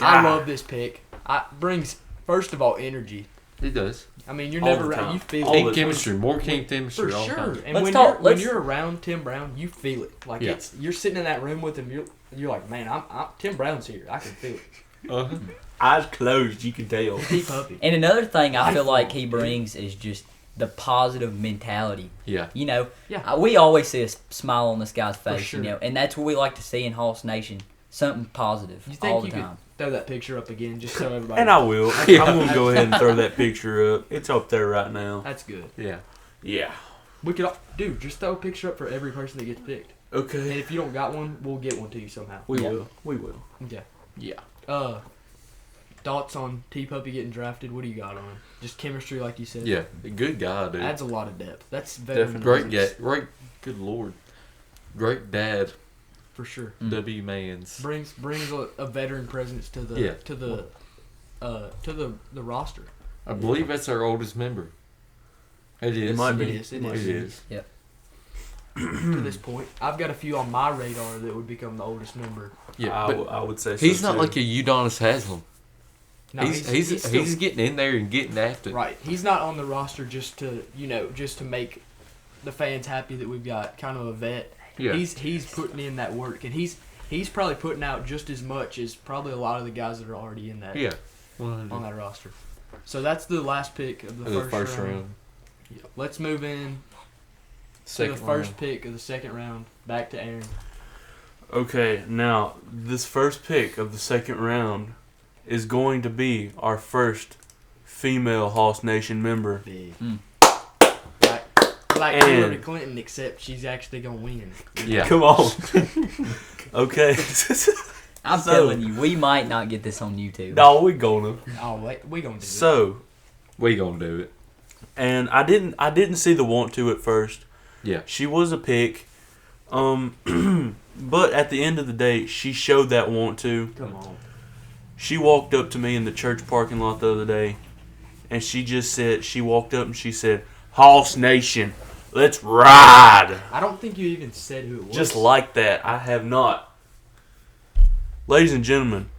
I love this pick. Brings, first of all, energy. It does. I mean, you're All never the right. time. You feel All it. the Team chemistry, more team chemistry. For all sure. time. And when you're around Tim Brown, you feel it. Like you're sitting in that room with him. You're like, man, I'm Tim Brown's here. I can feel it. Uh-huh. Eyes closed, you can tell. T-Puppy. And another thing I feel like he brings is just the positive mentality. Yeah. You know, Yeah. we always see a smile on this guy's face, sure. you know, and that's what we like to see in Hoss Nation. Something positive You think all the you time. could throw that picture up again just so everybody? And I will. Yeah. I'm going to go ahead and throw that picture up. It's up there right now. That's good. Yeah. Yeah. We could, dude, just throw a picture up for every person that gets picked. And Okay. if you don't got one, we'll get one to you somehow. We Yeah. will. We will. Okay. Yeah. Thoughts on T-Puppy getting drafted? What do you got on him? Just chemistry, like you said. Yeah. A good guy, dude. Adds a lot of depth. That's veteran. Great presence, guy. Great. Good lord. Great dad. for sure. W Mans. Brings a veteran presence to the Yeah. to the roster. I believe that's our oldest member. It is. It might It be. is. It is. To this point, I've got a few on my radar that would become the oldest member. Yeah. But I would say so he's not too. like a Udonis Haslam. No, He's still- getting in there and getting after it. right. He's not on the roster just to make the fans happy that we've got kind of a vet. Yeah. He's putting in that work, and he's probably putting out just as much as probably a lot of the guys that are already in that Yeah. on that roster. So that's the last pick of the first round. Yeah. Let's move in to the first pick of the second round. Back to Aaron. Okay, now this first pick of the second round is going to be our first female Hoss Nation member. Big. Mm. Like And- Hillary Clinton, except she's actually gonna win. Yeah. Come on. Okay. I'm So- telling you, we might not get this on YouTube. No, we gonna. Oh wait, we gonna do it. So, We gonna do it. and I didn't see the want to at first. Yeah. She was a pick. But at the end of the day, she showed that want to. Come on. She walked up to me in the church parking lot the other day, and she walked up and she said, Hoss Nation, let's ride. I don't think you even said who it was. Just like that. I have not. Ladies and gentlemen,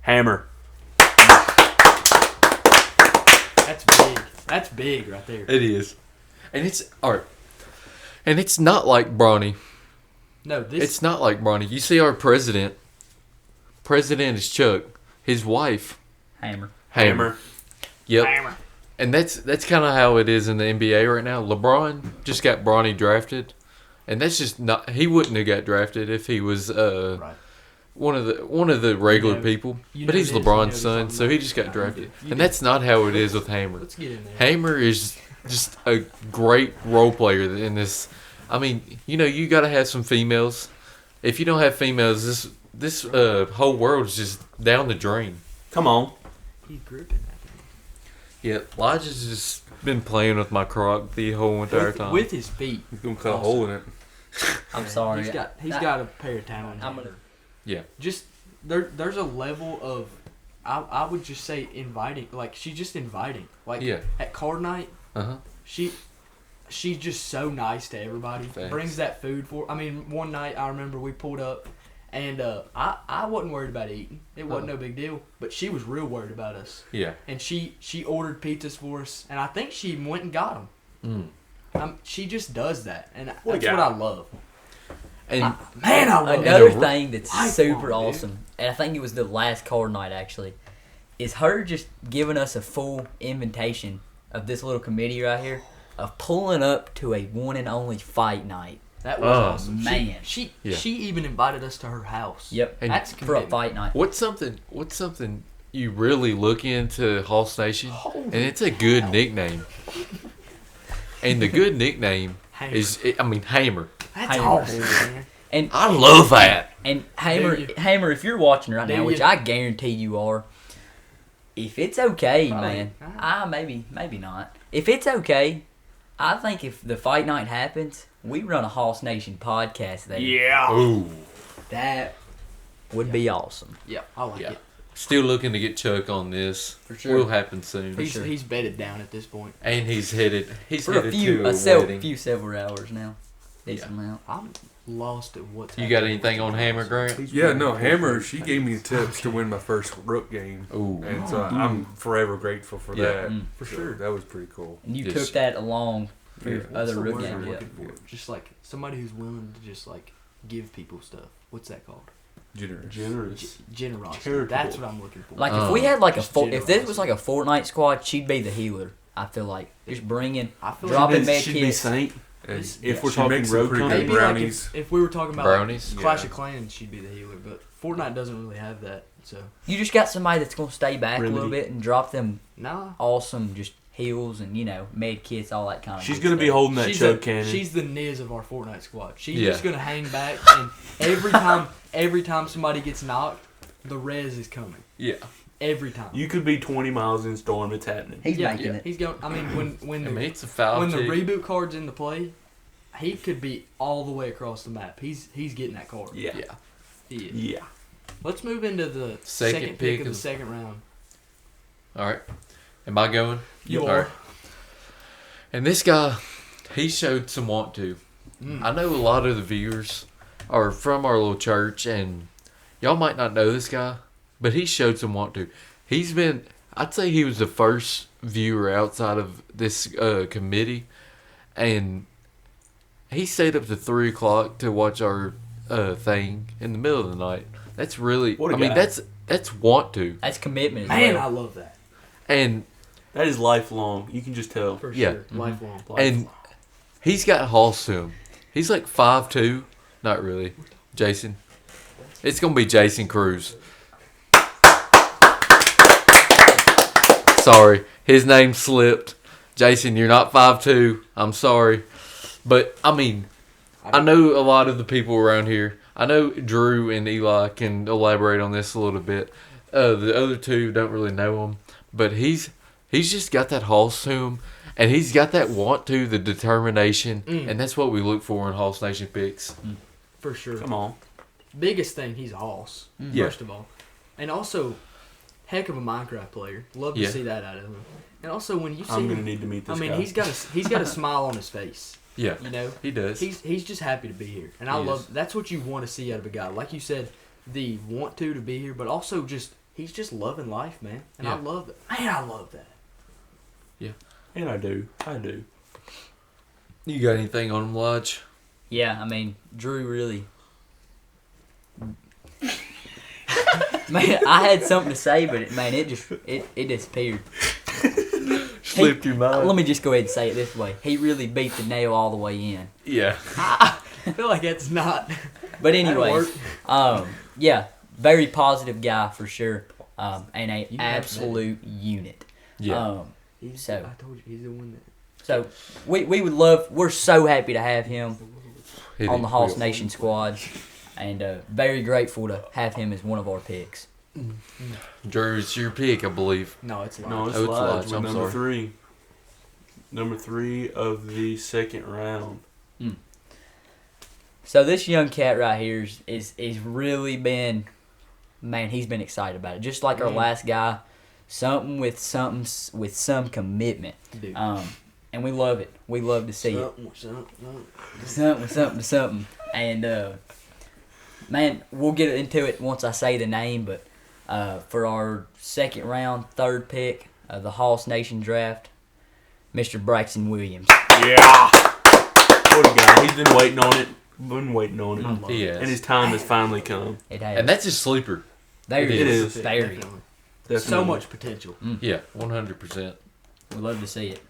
Hammer. That's big. That's big right there. It is. And it's art. And it's not like Bronny. No, this. It's not like Bronny. You see our president. President is Chuck. His wife, Hammer. Hammer. Yep. Hammer. And that's kind of how it is in the NBA right now. LeBron just got Bronny drafted, and that's just not. He wouldn't have got drafted if he was Right. one of the regular You know- people. you But know he's this, you know LeBron's this son, on so the- he just got You drafted. do. You And do. that's not how it is with Hammer. Let's get in there. Hammer is just a great role player in this. I mean, you got to have some females. If you don't have females, this whole world is just down the drain. Come on. He's gripping that Yeah, Elijah's just been playing with my crock the whole entire thing. time. With his feet. He's gonna cut a hole in it. I'm sorry. He's got a pair of talons. I'm gonna. Yeah. Just there's a level of I would just say inviting. Like she's just inviting. Like Yeah. at card night, Uh-huh. she's just so nice to everybody. Thanks. Brings that food for. I mean, one night I remember we pulled up, and I wasn't worried about eating. It wasn't no big deal. But she was real worried about us, Yeah. and she ordered pizzas for us, and I think she went and got them. She just does that, and that's what I love. And Man, I love Another it. thing that's Lifelong, super dude. awesome, and I think it was the last card night actually, is her just giving us a full invitation of this little committee right here of pulling up to a one and only fight night. That was awesome. Man. She Yeah. even invited us to her house. Yep, And That's for a commitment. fight night. what's something you really look into Hoss Nation? And it's a good nickname. And the good nickname Hammer. is, Hammer. That's Hammer. awesome, man. And I love that. And Do you? Hammer, if you're watching right Do now, which you? I guarantee you are, if it's okay, Probably. man, maybe not. If it's okay, I think if the fight night happens, we run a Hoss Nation podcast there. Yeah. Ooh. That would be awesome. Yeah, I like Yeah. it. Still looking to get Chuck on this. For sure. Will happen soon. He's bedded down at this point. And he's headed For a to few a wedding. several hours now. Decent amount. lost at what's You got happening anything with on the Hammer, Browns. Grant? He's Yeah, really no, cool. Hammer, she gave me tips to win my first Rook game. Ooh. And so I'm forever grateful for Yeah. that. For So sure. that was pretty cool. And you Yes. took that along for your Yeah. What's other the root word games. I'm Yeah. looking for? Just like somebody who's willing to just like give people stuff. What's that called? Generous. Generous. Generosity. Charitable. That's what I'm looking for. Like if we had like a Just if this was like a Fortnite squad, she'd be the healer. I feel like just bringing. I feel Dropping like med Should be kits. Saint. And This- If we're she talking makes some road pretty company. good maybe like brownies. if we were talking about Brownies? like Clash Yeah. of Clans, she'd be the healer. But Fortnite doesn't really have that. So You just got somebody that's gonna stay back a little Remedy. bit and drop them nah. awesome just heals and med kits, all that kind of. She's good gonna be stuff. holding that chug cannon. She's the Niz of our Fortnite squad. She's Yeah. just gonna hang back, and every time somebody gets knocked, the res is coming. Yeah. Every time. You could be 20 miles in storm. It's happening. He's yeah, making it. He's going. I mean, when I the mean, it's a foul when the too. reboot card's into play, he could be all the way across the map. He's getting that card. Yeah. Yeah. He is. Yeah. Let's move into the Second second pick pick of of- the second round. All right. Am I going? You All are. right. And this guy, he showed some want to. Mm. I know a lot of the viewers are from our little church, and y'all might not know this guy, but he showed some want to. He's been, I'd say he was the first viewer outside of this committee, and he stayed up to 3 o'clock to watch our thing in the middle of the night. That's really, What a I mean, guy. that's want to. That's commitment as Man, well. I love that. And That is lifelong. You can just tell. For Yeah. sure. Mm-hmm. Lifelong. And he's got Halls to him. He's like 5'2". Not really. Jason. It's going to be Jason Cruz. Sorry. His name slipped. Jason, you're not 5'2". I'm sorry. But, I mean, I know a lot of the people around here. I know Drew and Eli can elaborate on this a little bit. The other two don't really know him. But he's just got that Halls to him. And he's got that want to, the determination. And that's what we look for in Hoss Nation picks. For sure. Come on. Biggest thing, he's a hoss. Yeah. First of all. And also, heck of a Minecraft player. Love to Yeah. see that out of him. And also, when you see I'm gonna him, need to meet this I mean, guy. he's got a smile on his face. Yeah, You know, he does. he's just happy to be here, and I He love. is. That's what you want to see out of a guy, like you said, the want to be here, but also just he's just loving life, man, and I Yeah. love it. Man, I love that. And I do. You got anything on him, Lodge? Yeah, I mean, Drew really. Man, I had something to say, but it disappeared. Slipped your mind. Let me just go ahead and say it this way: he really beat the nail all the way in. Yeah. I feel like that's not. But That'll anyways, work. yeah, very positive guy for sure, and a You have absolute unit. Yeah. So- I told you he's the one that. So we would love. We're so happy to have him He on did the Hoss quick. Nation squad, and very grateful to have him as one of our picks. Drew, it's your pick, I believe. No, it's No, it's Oh, it's Lodge Lodge, with I'm number sorry. 3. Number 3 of the second round. So this young cat right here is really been, man, he's been excited about it. Just like our last guy, something with some commitment. Dude. And we love it. We love to see it. Something. And man, we'll get into it once I say the name. But for our second round, third pick of the Hoss Nation draft, Mr. Braxton Williams. Yeah! What a guy. He's been waiting on it. He is. And his time has finally come. It has. And that's his sleeper. there it he is. Very. Definitely. Definitely. So much potential. Yeah, 100%. We love to see it.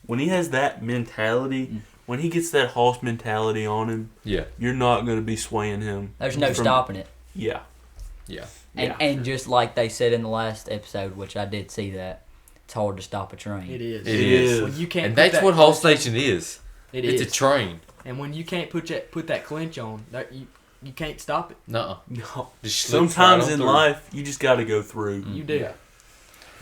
When he has that mentality, when he gets that Hoss mentality on him, Yeah. you're not going to be swaying him. There's no from- stopping it. Yeah. Yeah. And just like they said in the last episode, which I did see that, it's hard to stop a train. It is. It is. When you can't. And put that's that what Hoss clinch Nation is. on- It It's is. a train. And when you can't put that clinch on, that you can't stop it. Nuh-uh. No. Just slips Sometimes right on in through. life, you just got to go through. You do. Yeah.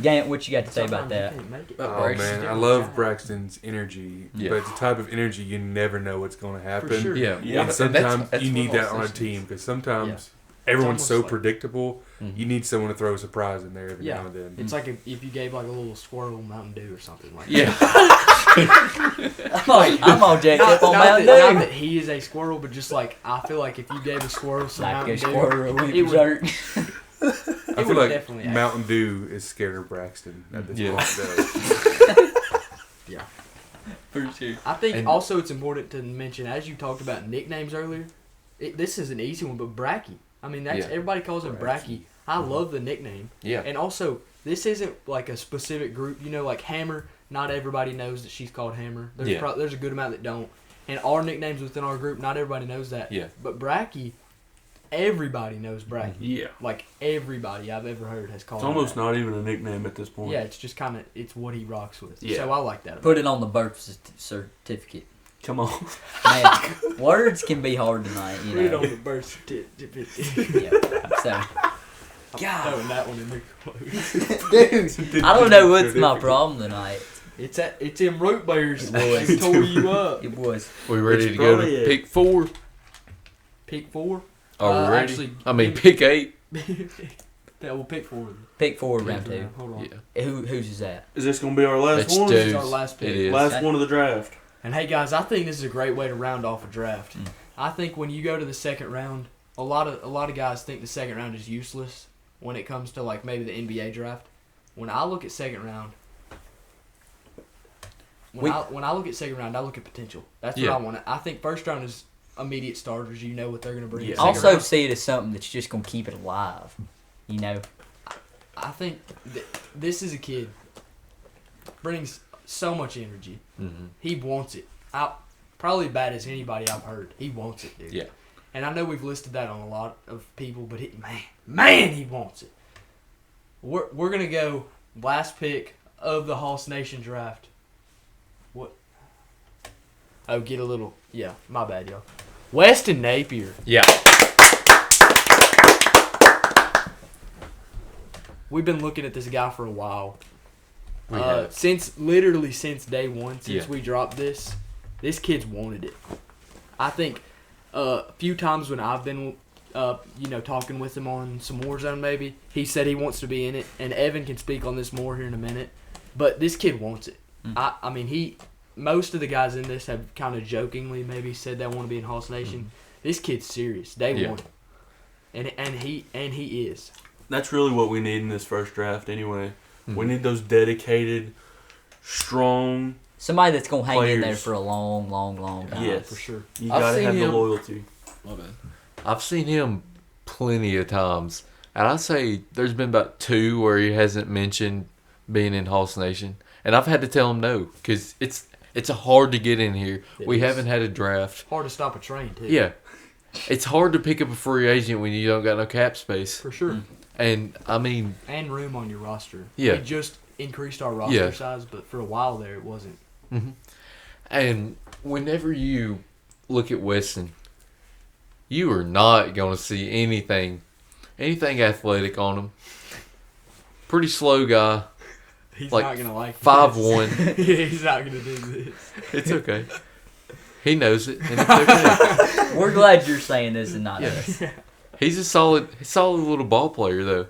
Gant, what you got to say about Sometimes that? you can't make it. Oh Braxton. man, I love Braxton's energy, Yeah. but it's the type of energy you never know what's going to happen. For sure. Yeah. Yeah. And And sometimes that's you what need that Hoss on a Nation team is. because sometimes everyone's so like- predictable. Mhm. You need someone to throw a surprise in there every Yeah, now and then. it's like if you gave like a little squirrel Mountain Dew or something like Yeah. I'm all jacked up on Mountain not Dew. that he is a squirrel, but just like I feel like if you gave a squirrel some Like Mountain a Dew, squirrel went it would- berserk. I feel would like definitely act. Mountain Dew is scared of Braxton at this Yeah. point. Though. Yeah. For sure. I think And- also it's important to mention, as you talked about nicknames earlier, this is an easy one, but Bracky. I mean, that's Yeah. everybody calls him Bracky. I love the nickname. Yeah. And also, this isn't like a specific group. You know, like Hammer, not everybody knows that she's called Hammer. There's Yeah. there's a good amount that don't. And our nicknames within our group, not everybody knows that. Yeah. But Bracky, everybody knows Bracky. Yeah. Like, everybody I've ever heard has called It's him almost that. not even a nickname at this point. Yeah, it's just kind of, it's what he rocks with. Yeah. So I like that. Put it on the birth certificate. Come on. Man, words can be hard tonight, you Put it on know. the birth certificate. Yeah, so, I'm God. throwing that one in there. dude, I don't know what's my problem tonight. It's them root bears. It was. They tore you up. It was. We ready It's to go probably to it. pick 4? Pick 4. Are we ready? Actually, I mean, pick 8. Yeah, we'll pick 4. Pick forward round 2. Hold on. Yeah. Whose is that? Is this going to be our last Let's one? do- This is our last pick. It is. Last one of the draft. And hey guys, I think this is a great way to round off a draft. Mm. I think when you go to the second round, a lot of guys think the second round is useless when it comes to like maybe the NBA draft. When I look at second round, when I look at second round, I look at potential. That's Yeah. what I want. I think first round is immediate starters. You know what they're going to bring. Yeah. Second Also round, see it as something that's just going to keep it alive. You know? I think this is a kid brings so much energy. Mm-hmm. He wants it. Probably bad as anybody I've heard. He wants it, dude. Yeah. And I know we've listed that on a lot of people, but man, he wants it. We're gonna go last pick of the Hoss Nation draft. What? Oh, get a little. Yeah, my bad, y'all. Weston Napier. Yeah. We've been looking at this guy for a while. We have. Since day one, since Yeah. we dropped this kid's wanted it. I think a few times when I've been, talking with him on some Warzone maybe, he said he wants to be in it, and Evan can speak on this more here in a minute, but this kid wants it. I mean, most of the guys in this have kind of jokingly maybe said they want to be in Hoss Nation. This kid's serious. Day one. And he is. That's really what we need in this first draft anyway. Mm-hmm. We need those dedicated, strong. Somebody that's going to hang in there Players. for a long, long, long time. Yes. For sure. You I've got to seen have the him- loyalty. I've seen him plenty of times, and I say there's been about 2 where he hasn't mentioned being in Hoss Nation, and I've had to tell him no because it's hard to get in here. It We is. haven't had a draft. Hard to stop a train, too. Yeah, it's hard to pick up a free agent when you don't got no cap space, For sure. and I mean, And room on your roster. Yeah. We just increased our roster Yeah. size, but for a while there it wasn't. and whenever you look at Weston, you are not going to see anything athletic on him. Pretty slow guy. He's Like, not going to like 5'1". He's not going to do this. It's okay. He knows it, and it's okay. We're glad you're saying this and not Yeah. us. He's a solid little ball player though.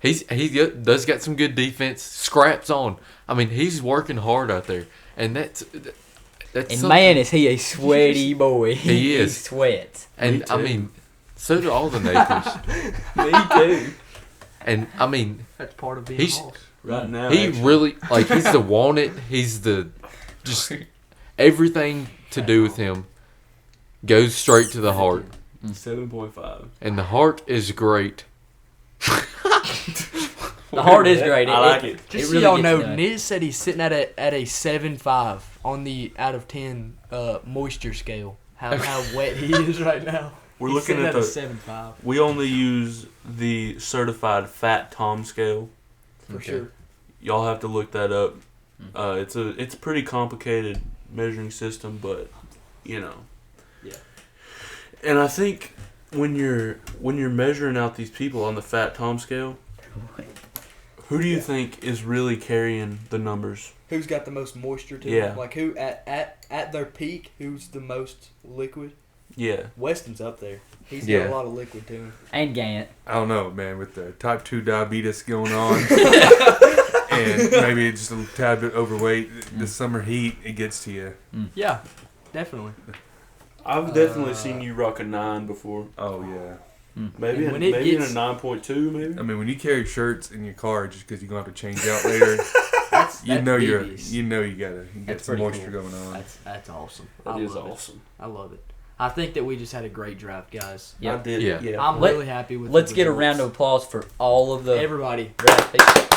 Does got some good defense. Scraps on. I mean, he's working hard out there, and that's And something- man, is he a sweaty boy. He is. sweats. And Me I too. mean, so do all the Napiers. Me too. And I mean, That's part of being He's- Hoss. Right now, he actually. really he's the wanted. He's the just everything to do with him goes straight to the heart, 7.5. and the heart is great. The heart is great. I like it. Just so really y'all gets know, done. Niz said he's sitting at a 7.5 on the out of 10 moisture scale. How wet he is right now. We're He's looking sitting at a the. 7.5 We only use the certified Fat Tom scale. for Okay. sure. Y'all have to look that up. It's a pretty complicated measuring system, but you know. Yeah. And I think when you're measuring out these people on the Fat Tom scale, who do you think is really carrying the numbers? Who's got the most moisture to Yeah. them? Like who at their peak? Who's the most liquid? Yeah. Weston's up there. He's Yeah. got a lot of liquid to him. And Gant. I don't know, man, with the type 2 diabetes going on and maybe just a tad bit overweight, the summer heat, it gets to you. Yeah, definitely. I've definitely seen you rock a 9 before. Oh, yeah. Maybe And when maybe it in a gets- 9.2, maybe. I mean, when you carry shirts in your car just because you're going to have to change out later, That's you devious. know you got That's some pretty moisture cool. going on. That's awesome. That I is love it. awesome. I love it. I think that we just had a great draft, guys. Yeah. I did. Yeah. Yeah. I'm Let- really happy with. Let's the get a results. round of applause for all of the Everybody. draft picks.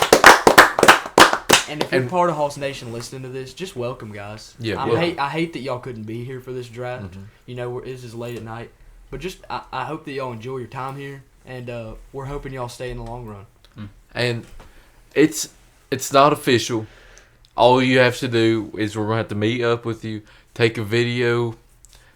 And if you're And- part of Hoss Nation listening to this, just welcome, guys. Yeah, I hate that y'all couldn't be here for this draft. Mhm. You know, this is late at night. But just, I hope that y'all enjoy your time here. And we're hoping y'all stay in the long run. And it's not official. All you have to do is we're gonna have to meet up with you, take a video,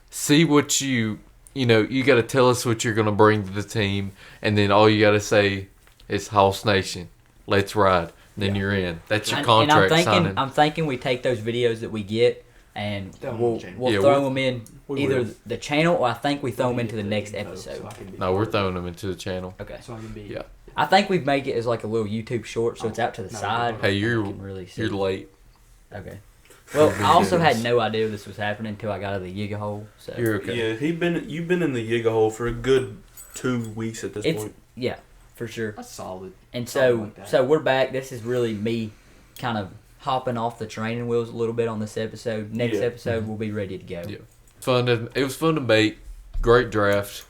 see what you got to tell us what you're gonna bring to the team, and then all you got to say is Hoss Nation, let's ride. Then you're in. That's your contract signing. I'm thinking we take those videos that we get and Throw 'em on we'll, the channel. we'll Yeah, throw them in we either will. the channel or I think we throw them into the next episode. No, we're throwing them into the channel. Okay. So I can be. Yeah. I think we've made it as like a little YouTube short, so it's out to the No, side. Hey, you're You can really see. you're late. Okay. Well, I also had no idea this was happening until I got out of the Yiga hole. So You're okay. Yeah, you've been in the Yiga hole for a good 2 weeks at this it's point. yeah, for sure. That's solid. And Something so like that. so we're back. This is really me kind of hopping off the training wheels a little bit on this episode. Next Yeah. episode we'll be ready to go. Yeah. It was fun to bait. Great draft.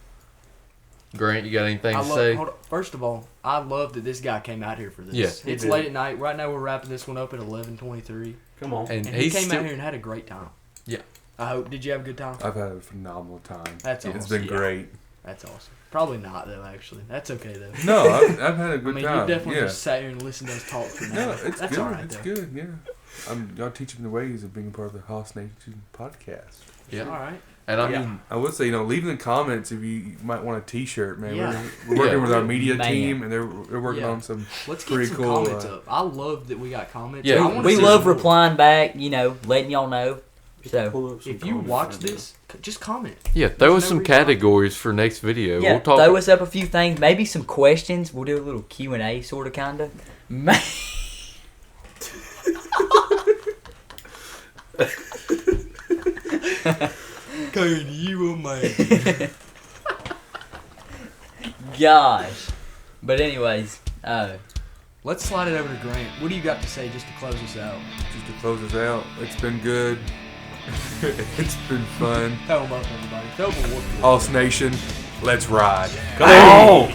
Grant, you got anything to say? Hold on. First of all, I love that this guy came out here for this. Yeah, he It's did. late at night. Right now we're wrapping this one up at 11:23, Come on. And and he he's came still, out here and had a great time. Yeah. I hope. Did you have a good time? I've had a phenomenal time. That's It's awesome. been great. That's awesome. Probably not though. Actually, that's okay though. No, I've had a I good mean, time. you definitely yeah. just sat here and listened to us talk for an No, hour. it's That's good. all right It's though. good. Yeah. Y'all teaching the ways of being part of the Hoss Nation podcast. Yeah. All right. And I Yeah. mean, I would say, leave in the comments if you might want a T-shirt, man. Yeah. We're working Yeah. with our media Man. team, and they're working Yeah. on some. Let's get Pretty some cool, comments up. I love that we got comments. Yeah. I wanna We see love some more. replying back, letting y'all know. So Pull up some If you comments watch right now. this, just comment. yeah, throw us no some reason. categories for next video. yeah, We'll talk. throw us up a few things, maybe some questions. We'll do a little Q&A sort of kind of. Can you imagine? Gosh. But anyways, Let's slide it over to Grant. What do you got to say just to close us out? Just to close us out, it's been good. It's been fun. Throw them up, everybody. Throw them a whoop. Hoss Nation, let's ride. Come on!